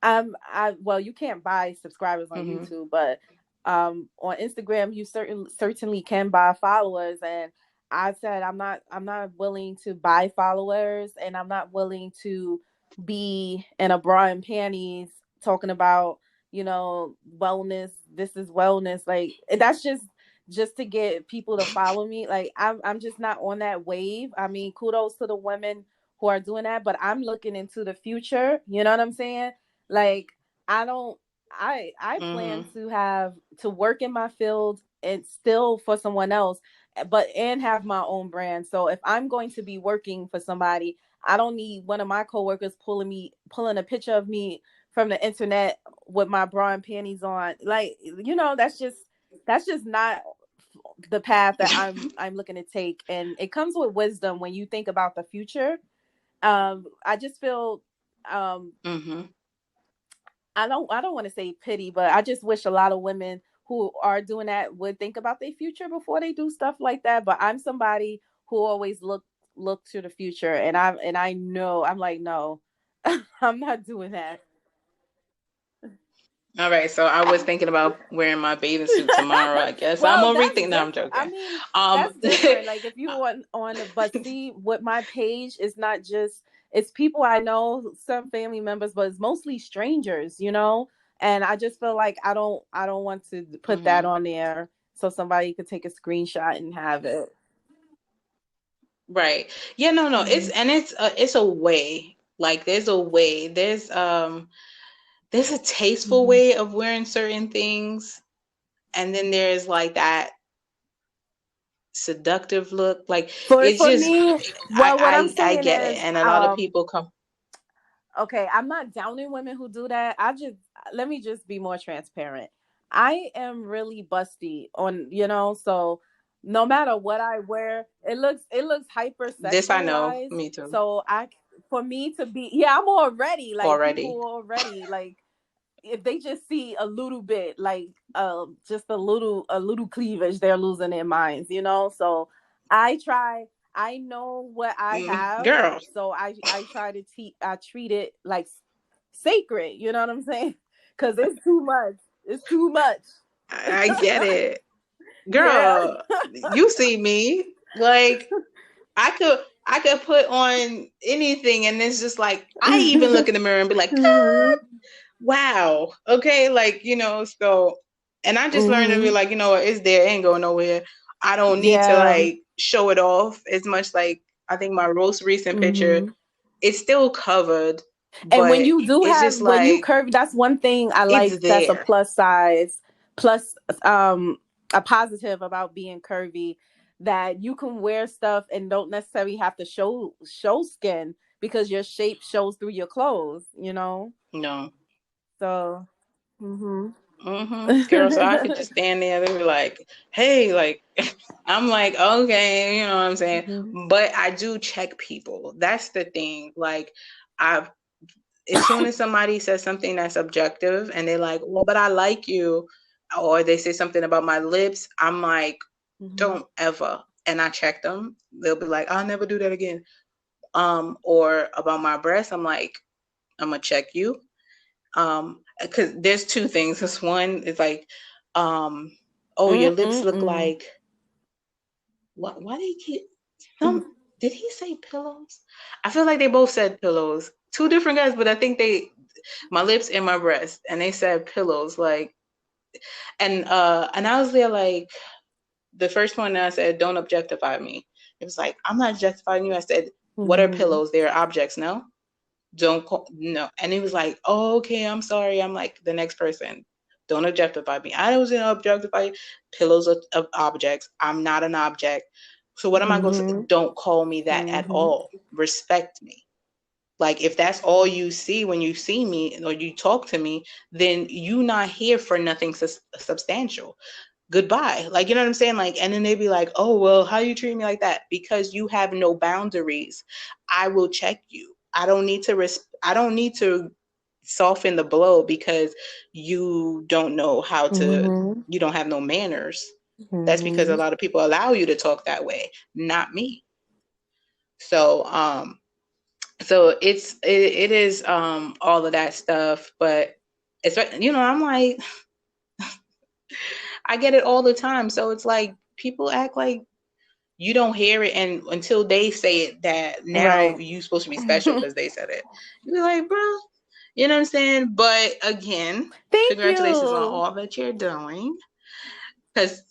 I well, you can't buy subscribers on Hmm. YouTube, but on Instagram you certainly can buy followers. And I said I'm not willing to buy followers, and I'm not willing to be in a bra and panties talking about, wellness. This is wellness. Like, that's just to get people to follow me. Like, I'm just not on that wave. I mean, kudos to the women who are doing that, but I'm looking into the future. You know what I'm saying? Like, I don't I plan Hmm. to work in my field and still for someone else, but and have my own brand. So if I'm going to be working for somebody, I don't need one of my coworkers pulling a picture of me from the internet with my bra and panties on. Like, that's just not the path that I'm looking to take. And it comes with wisdom when you think about the future. I just feel um Hmm. I don't want to say pity, but I just wish a lot of women who are doing that would think about their future before they do stuff like that. But I'm somebody who always look to the future, and I know I'm like, no, I'm not doing that. All right, so I was thinking about wearing my bathing suit tomorrow. I guess I'm Well, gonna that's rethink. No, I'm different. I joking. mean, Um, that's different. Like, if you want on, but see, with my page, it's not just it's people I know, some family members, but it's mostly strangers, And I just feel like I don't want to put that mhm. on there so somebody could take a screenshot and have it. Right. Yeah, no, no. It's Mhm. and it's a way. Like, there's a way. There's a tasteful Mhm. way of wearing certain things, and then there's like that seductive look. Like, it's For just, me, well, what I'm I saying get it, is, and a lot of people come. okay, I'm not downing women who do that. Let me just be more transparent. I am really busty on, so no matter what I wear, it looks This I know. hypersexualized. Me too. So for me to be, yeah, I'm already like, people Already. already like, if they just see a little bit, like just a little cleavage, they're losing their minds, you know. So I try. I know what I have, Girl, so I try to I treat it like sacred. You know what I'm saying? Because it's too much. It's too much. I get it. Yeah. Girl, you see me. Like I could I could put on anything and it's just like I even look in the mirror and be like, Mhm. wow. Okay, like, so and I just learned to be Mhm. like, it's there, it ain't going nowhere. I don't need to Yeah. like show it off as much. Like I think my most recent picture, Mhm. it's still covered, And when but you do it's have, just when you like curve, that's one thing I it's like. That's a there. plus size, plus a positive about being curvy, that you can wear stuff and don't necessarily have to show skin because your shape shows through your clothes. You know, No. so. Mhm. Girl, so I could just stand there and be like, hey, like, I'm like, okay, you know what I'm saying? Mhm. But I do check people. That's the thing. Like, I've, as soon as somebody says something that's objective and they're like, well, but I like you, or they say something about my lips, I'm like, Mhm. don't ever. And I check them. They'll be like, I'll never do that again. Or about my breasts, I'm like, I'm gonna check you. Because there's two things. This one is like, um, oh, your Mm lips mm look mm. like what? Why they keep some? Did he say pillows? I feel like they both said pillows. Two different guys, but I think they my lips and my breast, and they said pillows. Like, and I was there like the first one. I said, don't objectify me. It was like I'm not objectifying you. I said, what are Mhm. pillows? They're objects. No, don't call no. And he was like, oh, okay, I'm sorry. I'm like the next person. Don't objectify me. I was gonna objectify you. Pillows of objects. I'm not an object. So what am I going to say? Mhm. Don't call me that at Mhm. all. Respect me. Like if that's all you see when you see me or you talk to me, then you not here for nothing substantial. Goodbye. Like, you know what I'm saying? Like, and then they'd be like, oh, well, how you treat me like that? Because you have no boundaries. I will check you. I don't need to soften the blow because you don't know how to, Mhm. you don't have no manners. That's because a Mhm. lot of people allow you to talk that way, not me. So, it is all of that stuff, but it's, I'm like, I get it all the time. So it's like people act like you don't hear it, and until they say it, that now Right. you're supposed to be special because they said it. You be like, bro, you know what I'm saying? But again, Thank congratulations on you. all that you're doing, because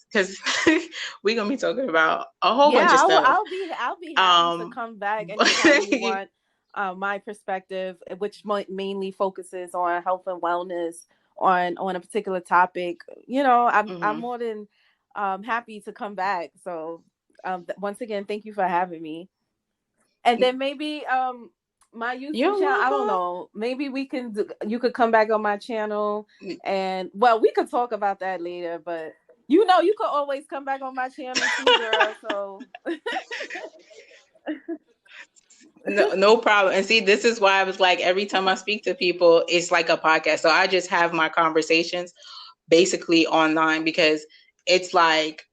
we're gonna be talking about a whole Yeah, bunch of stuff. I'll be happy to Um, come back but anytime you want. My perspective, which mainly focuses on health and wellness, on a particular topic. You know, I'm mhm. more than happy to come back. So once again, thank you for having me. And then maybe my YouTube You're channel, I don't welcome. know, maybe you could come back on my channel, and well, we could talk about that later, but you know, you could always come back on my channel too, girl. So No, no problem. And see, this is why I was like, every time I speak to people, it's like a podcast. So I just have my conversations basically online because it's like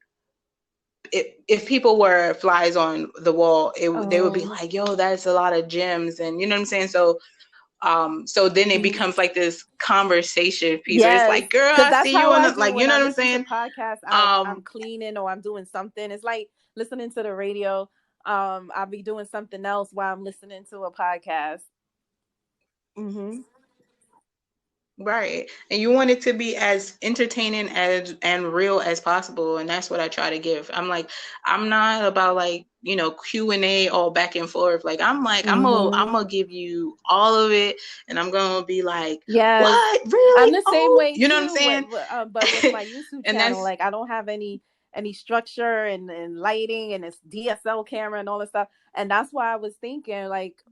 if people were flies on the wall, they would be um like, "Yo, that's a lot of gems," and you know what I'm saying. So then it becomes like this conversation piece where it's yes, like, "Girl, because I that's see you how on I the, do like," you when know I what I'm listen to saying? podcasts. I'm Um, cleaning or I'm doing something. It's like listening to the radio. I'll be doing something else while I'm listening to a podcast. Hmm. Right. And you want it to be as entertaining as and real as possible. And that's what I try to give. I'm like, I'm not about like, Q&A all back and forth. Like I'm Hmm. gonna give you all of it and I'm gonna be like, Yes, what? I'm Really? the same Oh, way you know what I'm too. saying? But with my YouTube And channel, that's like I don't have any structure and lighting and it's DSL camera and all this stuff. And that's why I was thinking like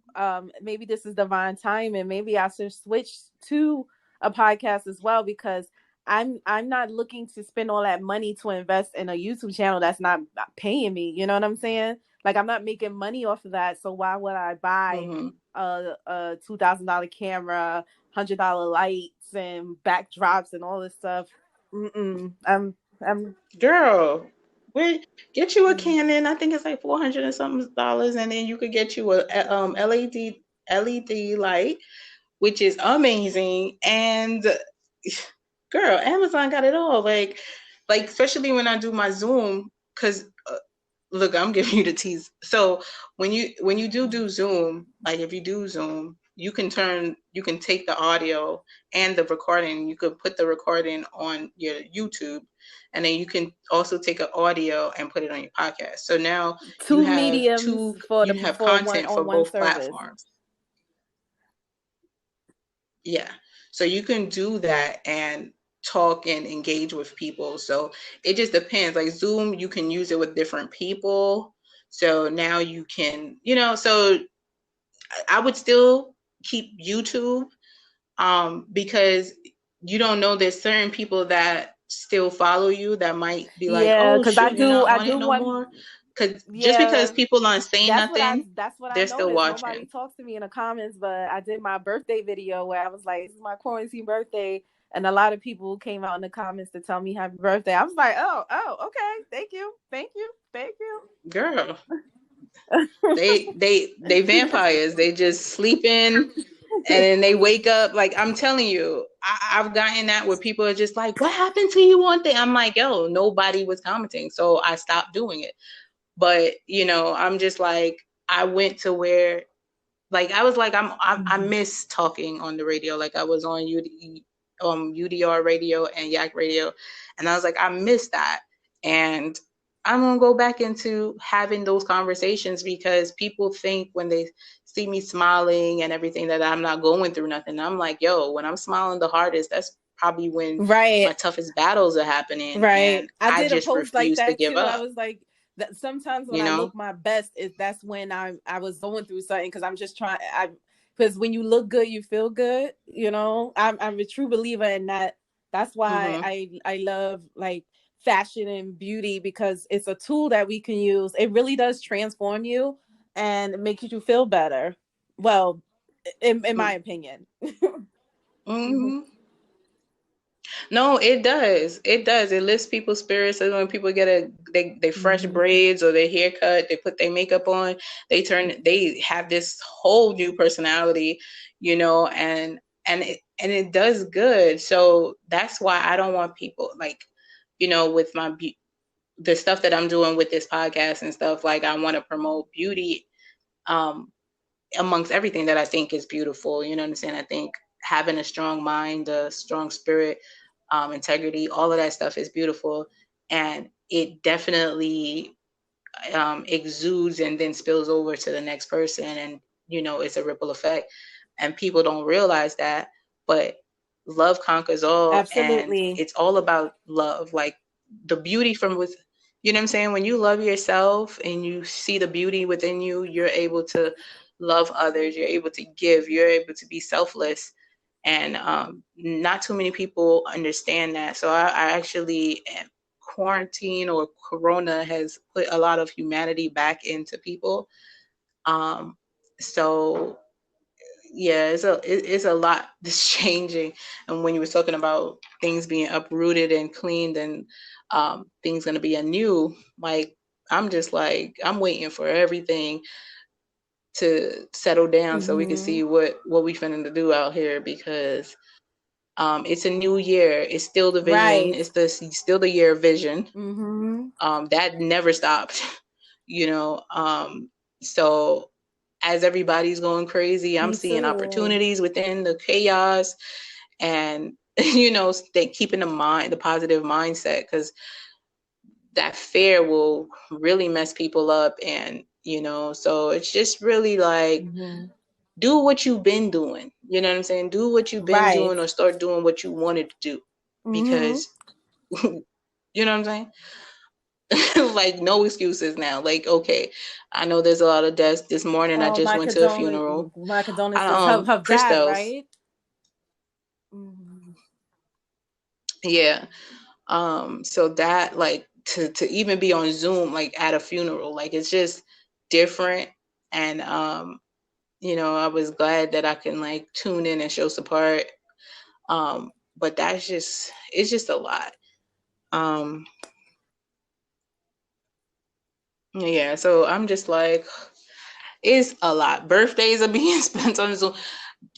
maybe this is divine time and maybe I should switch to a podcast as well because I'm not looking to spend all that money to invest in a YouTube channel that's not paying me. You know what I'm saying? Like I'm not making money off of that. So why would I buy hmm a $2,000 camera, $100 lights, lights and backdrops and all this stuff. Mm-mm. I'm. Girl, wait, get you a Canon. I think it's like 400 and something dollars, and then you could get you a LED light, which is amazing. And girl, Amazon got it all. Like especially when I do my Zoom, because look, I'm giving you the tease. So when you do Zoom, like if you do Zoom, you can take the audio and the recording. You could put the recording on your YouTube, and then you can also take an audio and put it on your podcast. So now Two mediums for you the have for one content for on one both service. platforms. Yeah. So you can do that and talk and engage with people. So it just depends. Like Zoom, you can use it with different people. So now you can, so I would still keep YouTube, because you don't know, there's certain people that still follow you that might be like, Yeah, oh because shoot, you're not I on it do no want. more. Because just because Yeah, people aren't saying nothing, that's what I they're still noticed. Nobody watching. talks to me in the comments, but I did my birthday video where I was like, "This is my quarantine birthday," and a lot of people came out in the comments to tell me happy birthday. I was like, "Oh, okay, thank Girl, you." they vampires. They just sleep in and then they wake up. Like I'm telling you, I've gotten that where people are just like, "What happened to you one day?" I'm like, "Yo, nobody was commenting, so I stopped doing it." But I'm just like, I went to where, like I was like, I Mhm. miss talking on the radio. Like I was on UDR radio and Yak radio, and I was like, I miss that. And I'm gonna go back into having those conversations, because people think when they see me smiling and everything that I'm not going through nothing. I'm like, yo, when I'm smiling the hardest, that's probably when Right. my toughest battles are happening, Right. and I I did a just post like refuse to that give too. I up, was like that sometimes when you I know? look my best is that's when I was going through something because I'm just trying I because when you look good you feel good, you know. I'm a true believer in that. That's why Hmm. I love like fashion and beauty because it's a tool that we can use. It really does transform you and it makes you feel better. Well, in my opinion. Mhm. Hmm. No, it does. It does. It lifts people's spirits. So when people get they fresh Mhm. braids or their haircut, they put their makeup on, they have this whole new personality, and it does good. So that's why I don't want people like, with the stuff that I'm doing with this podcast and stuff, like I want to promote beauty, um amongst everything that I think is beautiful. You know what I'm saying? I think having a strong mind, a strong spirit, integrity, all of that stuff is beautiful. And it definitely exudes and then spills over to the next person. And, it's a ripple effect. And people don't realize that. But love conquers all. And Absolutely. it's all about love. Like the beauty from with, you know what I'm saying? When you love yourself and you see the beauty within you, you're able to love others. You're able to give. You're able to be selfless. And not too many people understand that. So I actually quarantine or corona has put a lot of humanity back into people. um so yeah, it's a lot that's changing. And when you were talking about things being uprooted and cleaned, and things going to be anew, like I'm just like, I'm waiting for everything to settle down so we can Mhm. see what we finna do out here, because it's a new year. It's still the vision. Right. It's still the year of vision. Mhm. That never stopped. you know. So as everybody's going crazy, I'm Me seeing too. opportunities within the chaos, and stay keeping the positive mindset, because that fear will really mess people up. And so it's just really like, Mhm. do what you've been doing. You know what I'm saying? Do what you've been Right. doing, or start doing what you wanted to do, Mhm. because you know what I'm saying? Like no excuses now. Like, okay, I know there's a lot of deaths. This morning I Oh, just went to a funeral. my I, condolences. Her dad, Christos. right? Mhm. Yeah. So that, like, to even be on Zoom, like at a funeral, like it's just different. And I was glad that I can like tune in and show support. But that's just, it's just a lot. Um, yeah, so I'm just like, it's a lot. Birthdays are being spent on Zoom.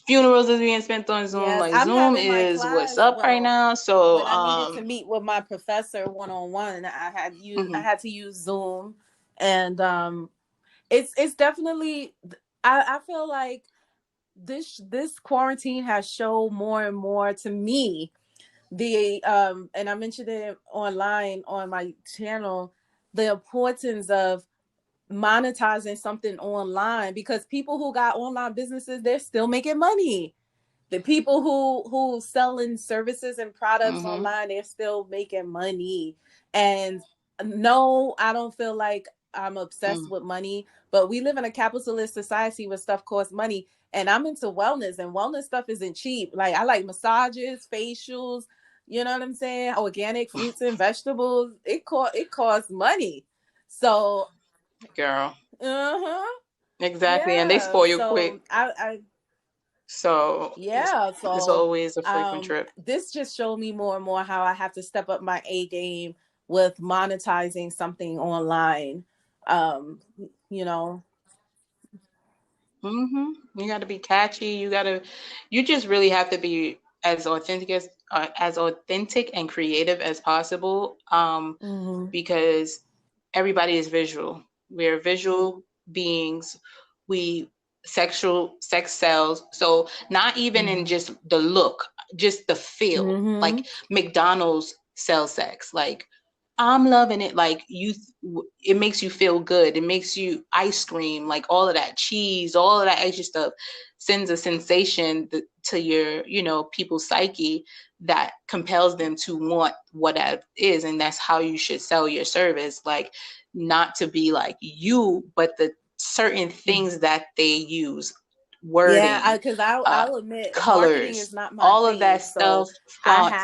Funerals are being spent on Zoom. Yes, Like I'm Zoom having my is what's class. up right Well, now. So, when I needed to meet with my professor one on one, I mhm, had to use Zoom, and it's definitely, I feel like this quarantine has shown more and more to me the and I mentioned it online on my channel, the importance of monetizing something online, because people who got online businesses, they're still making money. The people who selling services and products mhm, online, they're still making money. And no, I don't feel like I'm obsessed mhm, with money, but we live in a capitalist society where stuff costs money. And I'm into wellness, and wellness stuff isn't cheap. Like, I like massages, facials, you know what I'm saying, organic fruits and vegetables. It costs money. So girl, uh-huh, exactly. And they yeah, spoil you so quick. I So yeah, it's so always a frequent trip. this just showed me more and more how I have to step up my A game with monetizing something online. Um, you know. You got to be catchy. You just really have to be as authentic and creative as possible. Mm-hmm. Because everybody is visual. We're visual beings. We sex sells. So not even in Mm-hmm. just the look, just the feel. Mm-hmm. Like McDonald's sells sex. Like I'm loving it. Like it makes you feel good. It makes you ice cream, like all of that cheese, all of that extra stuff sends a sensation to your, people's psyche that compels them to want what that is. And that's how you should sell your service. Like not to be like you, but the certain things that they use, Yeah, wording, because uh, I'll admit marketing is colors, not my all of that thing. stuff, So fonts.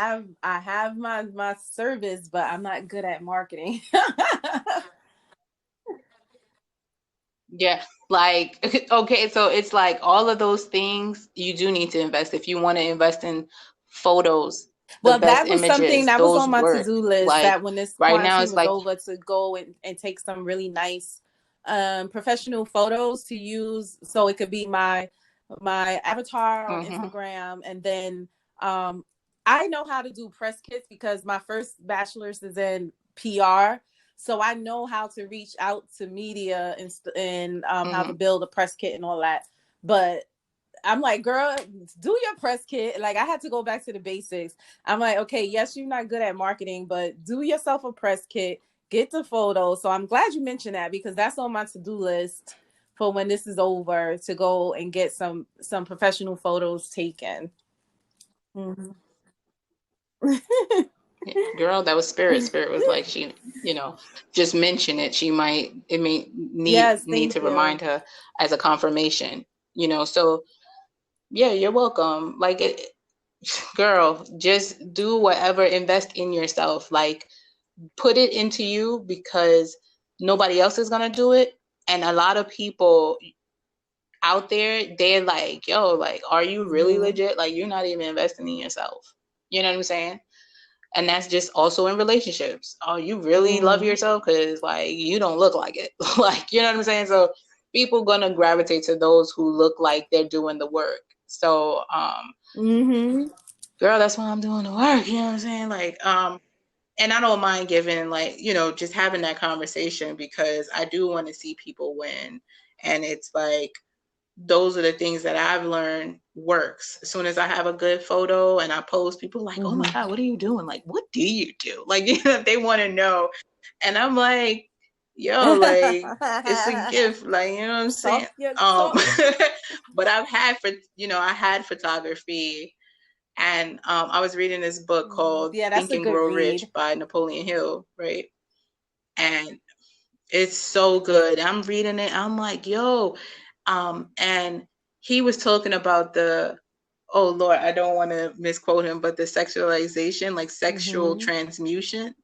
I have my service, but I'm not good at marketing. Yeah, like okay, so it's like all of those things you do need to invest if you want to invest in photos, the Well, best that was something images, that was those on my work. to-do list, Like that when this right now quarantine it's was like over, to go and take some really nice professional photos to use, so it could be my avatar on mhm, Instagram. And then um I know how to do press kits because my first bachelor's is in PR. So I know how to reach out to media and how to mhm. build a press kit and all that. But I'm like, girl, do your press kit. Like, I had to go back to the basics. I'm like, okay, yes, you're not good at marketing, but do yourself a press kit, get the photos. So I'm glad you mentioned that, because that's on my to-do list for when this is over, to go and get some professional photos taken. Mm-hmm. Yeah, girl, that was Spirit. Spirit was like just mention it. She might it may Yes, need thank to you. remind her as a confirmation. So yeah, you're welcome. Like girl, just do whatever, invest in yourself. Like put it into you because nobody else is gonna do it. And a lot of people out there, they're like, yo, like, are you really Mm-hmm. legit? Like, you're not even investing in yourself. You know what I'm saying? And that's just also in relationships. Oh, you really love Mm-hmm. yourself? Because, like, you don't look like it. Like, you know what I'm saying? So people gonna gravitate to those who look like they're doing the work. So, Mm-hmm. girl, that's why I'm doing the work. You know what I'm saying? Like, and I don't mind giving, like, just having that conversation because I do want to see people win. And it's like those are the things that I've learned works. As soon as I have a good photo and I post, people are like, "Oh my Mm-hmm. God, what are you doing? Like, what do you do?" Like, they want to know. And I'm like, yo, like, it's a gift. Like, you know what I'm saying? Talk your Um, talk. but I had photography, and I was reading this book called Yeah, that's Think a and good Grow Rich read. by Napoleon Hill, right? And it's so good. I'm reading it. I'm like, yo, and he was talking about oh Lord, I don't want to misquote him, but the sexualization, like sexual Mm-hmm. transmutation.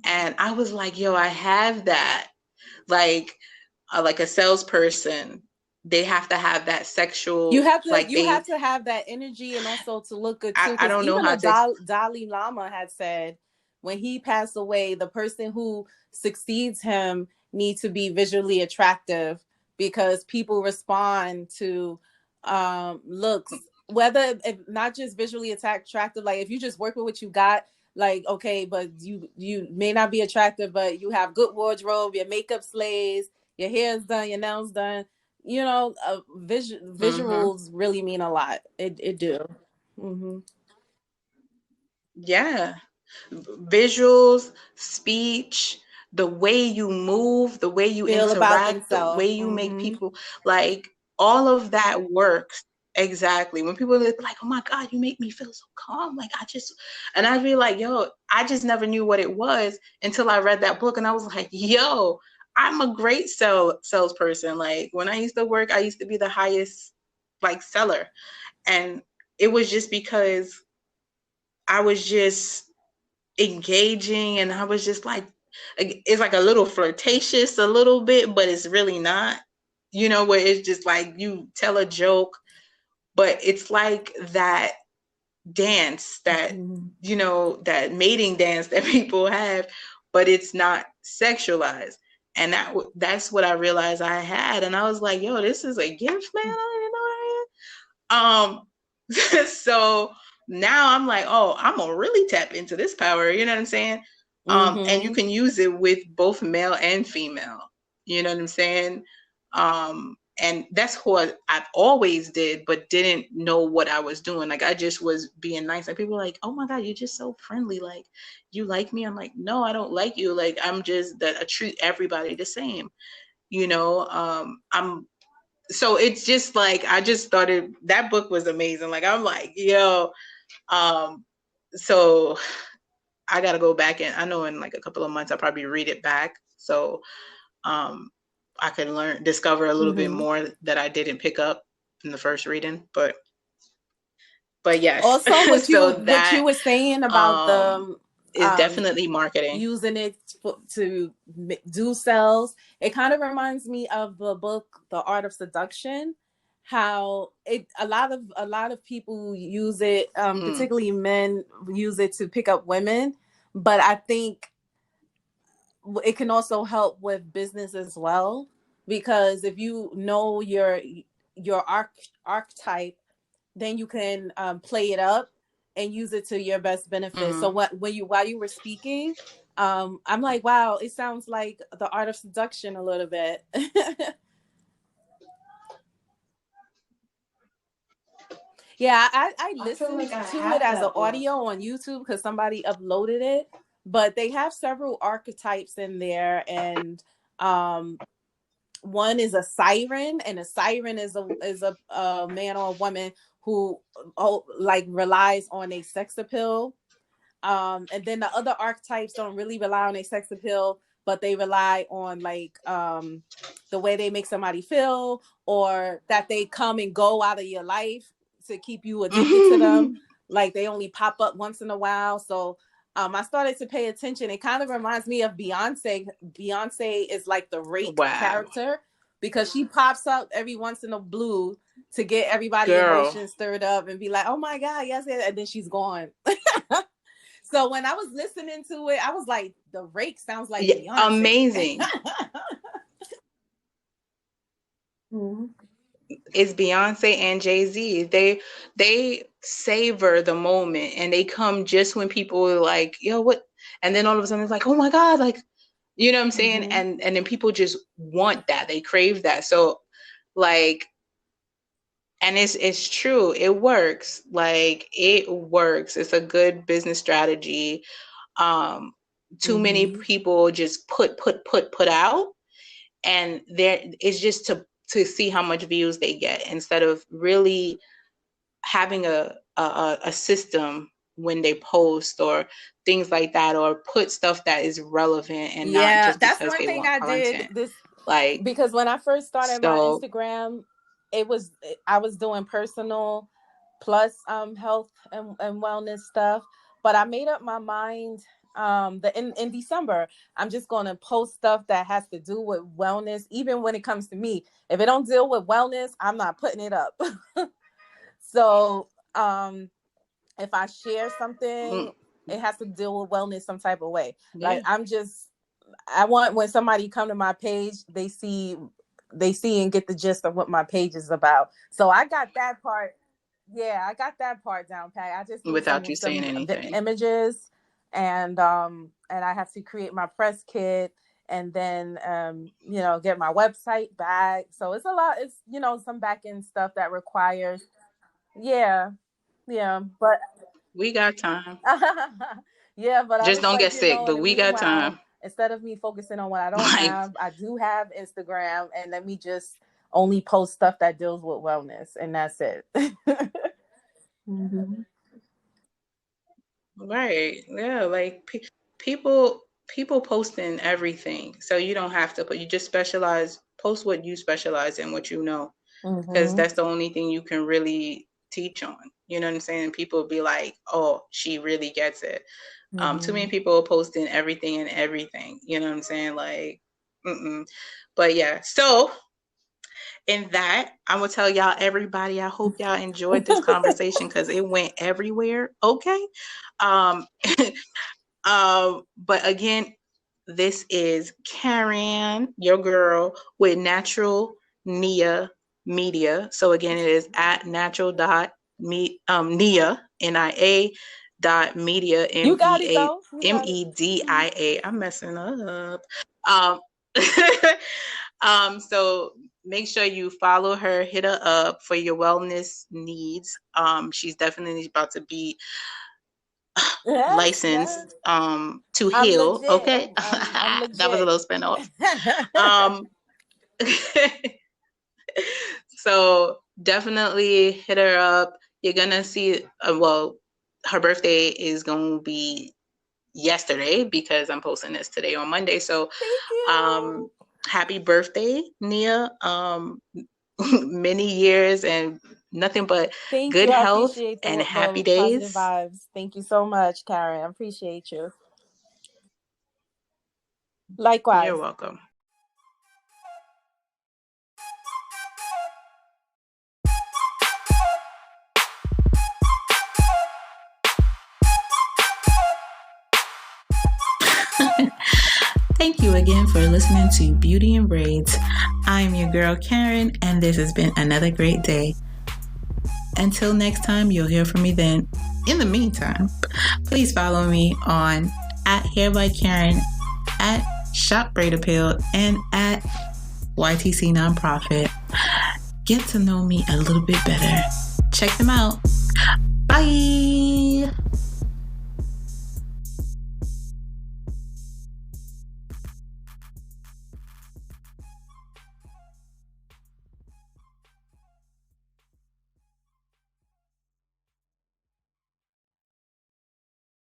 And I was like, yo, I have that. Like a salesperson. they have to have that You sexual, have to like you they, have to have that energy and also to look good too. I Because don't know even how a to, Dalai Lama had said when he passed away, the person who succeeds him needs to be visually attractive because people respond to looks, whether if not just visually attractive. Like if you just work with what you got, like okay, but you may not be attractive, but you have good wardrobe, your makeup slays, your hair's done, your nails done, you know, hmm, visuals really mean a lot. It do. Mm-hmm. yeah, visuals, speech, the way you move, the way you Feel about interact, the themselves. way you make Mm-hmm. people, like all of that works. Exactly. When people are like, "Oh my God, you make me feel so calm," like I just, and I'd be like, "Yo, I just never knew what it was until I read that book," and I was like, "Yo, I'm a great salesperson." Like when I used to work, I used to be the highest like seller, and it was just because I was just engaging, and I was just like, it's like a little flirtatious a little bit, but it's really not, where it's just like you tell a joke, but it's like that dance, that Mm-hmm. that mating dance that people have, but it's not sexualized. And that's what I realized I had, and I was like, yo, this is a gift, man. I didn't know I had. So now I'm like, oh, I'm gonna really tap into this power, you know what I'm saying? And you Mm-hmm. can use it with both male and female, you know what I'm saying? And that's what I've always did, but didn't know what I was doing. Like I just was being nice. And people were like, oh my God, you're just so friendly. Like, you like me? I'm like, no, I don't like you. Like, I'm just that I treat everybody the same, I'm so it's just like I just started, that book was amazing. Like I'm like, yo, um, so I gotta go back, and I know in like a couple of months I'll probably read it back. So um I can discover a little bit Mm-hmm. more that I didn't pick up in the first reading. But yes. Also, So what you that were saying about um the is definitely marketing. using it to do sales, it kind of reminds me of the book The Art of Seduction. How it a lot of people use it, Mm, particularly men use it to pick up women, but I think it can also help with business as well, because if you know your archetype, then you can play it up and use it to your best benefit. So mm. what when you while you were speaking, I'm like, wow, it sounds like The Art of Seduction a little bit. Yeah, I I feel listened like I to it have as an that book. audio on YouTube because somebody uploaded it, but they have several archetypes in there, and um one is a siren, and a siren is a man or a woman who like relies on a sex appeal. And then the other archetypes don't really rely on a sex appeal, but they rely on like the way they make somebody feel, or that they come and go out of your life to keep you addicted to them. Like they only pop up once in a while. So I started to pay attention. It kind of reminds me of Beyonce. Beyonce is like the rake Wow. character because she pops up every once in a blue to get everybody Girl. emotions stirred up and be like, oh my God, yes, yes, and then she's gone. So when I was listening to it, I was like, the rake sounds like Yeah, Beyonce. amazing. Mhm. It's Beyonce and Jay-Z. They savor the moment, and they come just when people are like, yo, what? And then all of a sudden it's like, oh my God, like, you know what I'm saying? Mhm. And then people just want that. They crave that. So like, and it's true. It works. Like it works. It's a good business strategy. Um, Too many Mhm. people just put out, and there it's just to see how much views they get instead of really having a system when they post or things like that, or put stuff that is relevant and not Yeah, just that's because one they thing want I did content. this Like, because when I first started my so Instagram, it was I was doing personal plus health and wellness stuff. But I made up my mind in December, I'm just going to post stuff that has to do with wellness. Even when it comes to me, if it don't deal with wellness, I'm not putting it up. So if I share something, Mm, it has to deal with wellness some type of way. yeah. Like I want when somebody come to my page, they see and get the gist of what my page is about. So I got that part. Yeah, I got that part down pat. I just need Without some you saying some anything. images, and I have to create my press kit, and then get my website back. So it's a lot. It's some back end stuff that requires. Yeah, yeah, but We got time. yeah, but I Just was don't like, get sick, in but the we got meanwhile, time. instead of me focusing on what I don't Like, have, I do have Instagram, and let me just only post stuff that deals with wellness, and that's it. Hmm. right. Yeah, like people posting everything. So you don't have to, but you just post what you specialize in, what you know, because Hmm. that's the only thing you can really teach on. You know what I'm saying? People be like, "Oh, she really gets it." Too many Hmm. people are posting everything and everything. You know what I'm saying? Like, mm-mm. But yeah. So in that, I'm gonna tell y'all, everybody, I hope y'all enjoyed this conversation because it went everywhere. Okay. Um, but again, this is Karen, your girl, with Natural Nia Media. So again, it is at natural dot Nia Nia dot media You got it though. You got it. Media. I'm messing up. Um, so make sure you follow her, hit her up for your wellness needs. She's definitely about to be Yes, yes. licensed to I'm heal. legit. Okay. I'm That was a legit. little spin off. Um so definitely hit her up. You're gonna see well, her birthday is gonna be yesterday because I'm posting this today on Monday. So Thank um you. happy birthday, Nia. Many years and nothing but Thank good you. I health appreciate and the happy positive days. vibes. Thank you so much, Karen. I appreciate you. Likewise. You're welcome. Thank you again for listening to Beauty and Braids. I'm your girl Karen, and this has been another great day. Until next time, you'll hear from me then. In the meantime, please follow me on at Hair by Karen, at Shop Braid Appeal, and at YTC Nonprofit. Get to know me a little bit better. Check them out. Bye.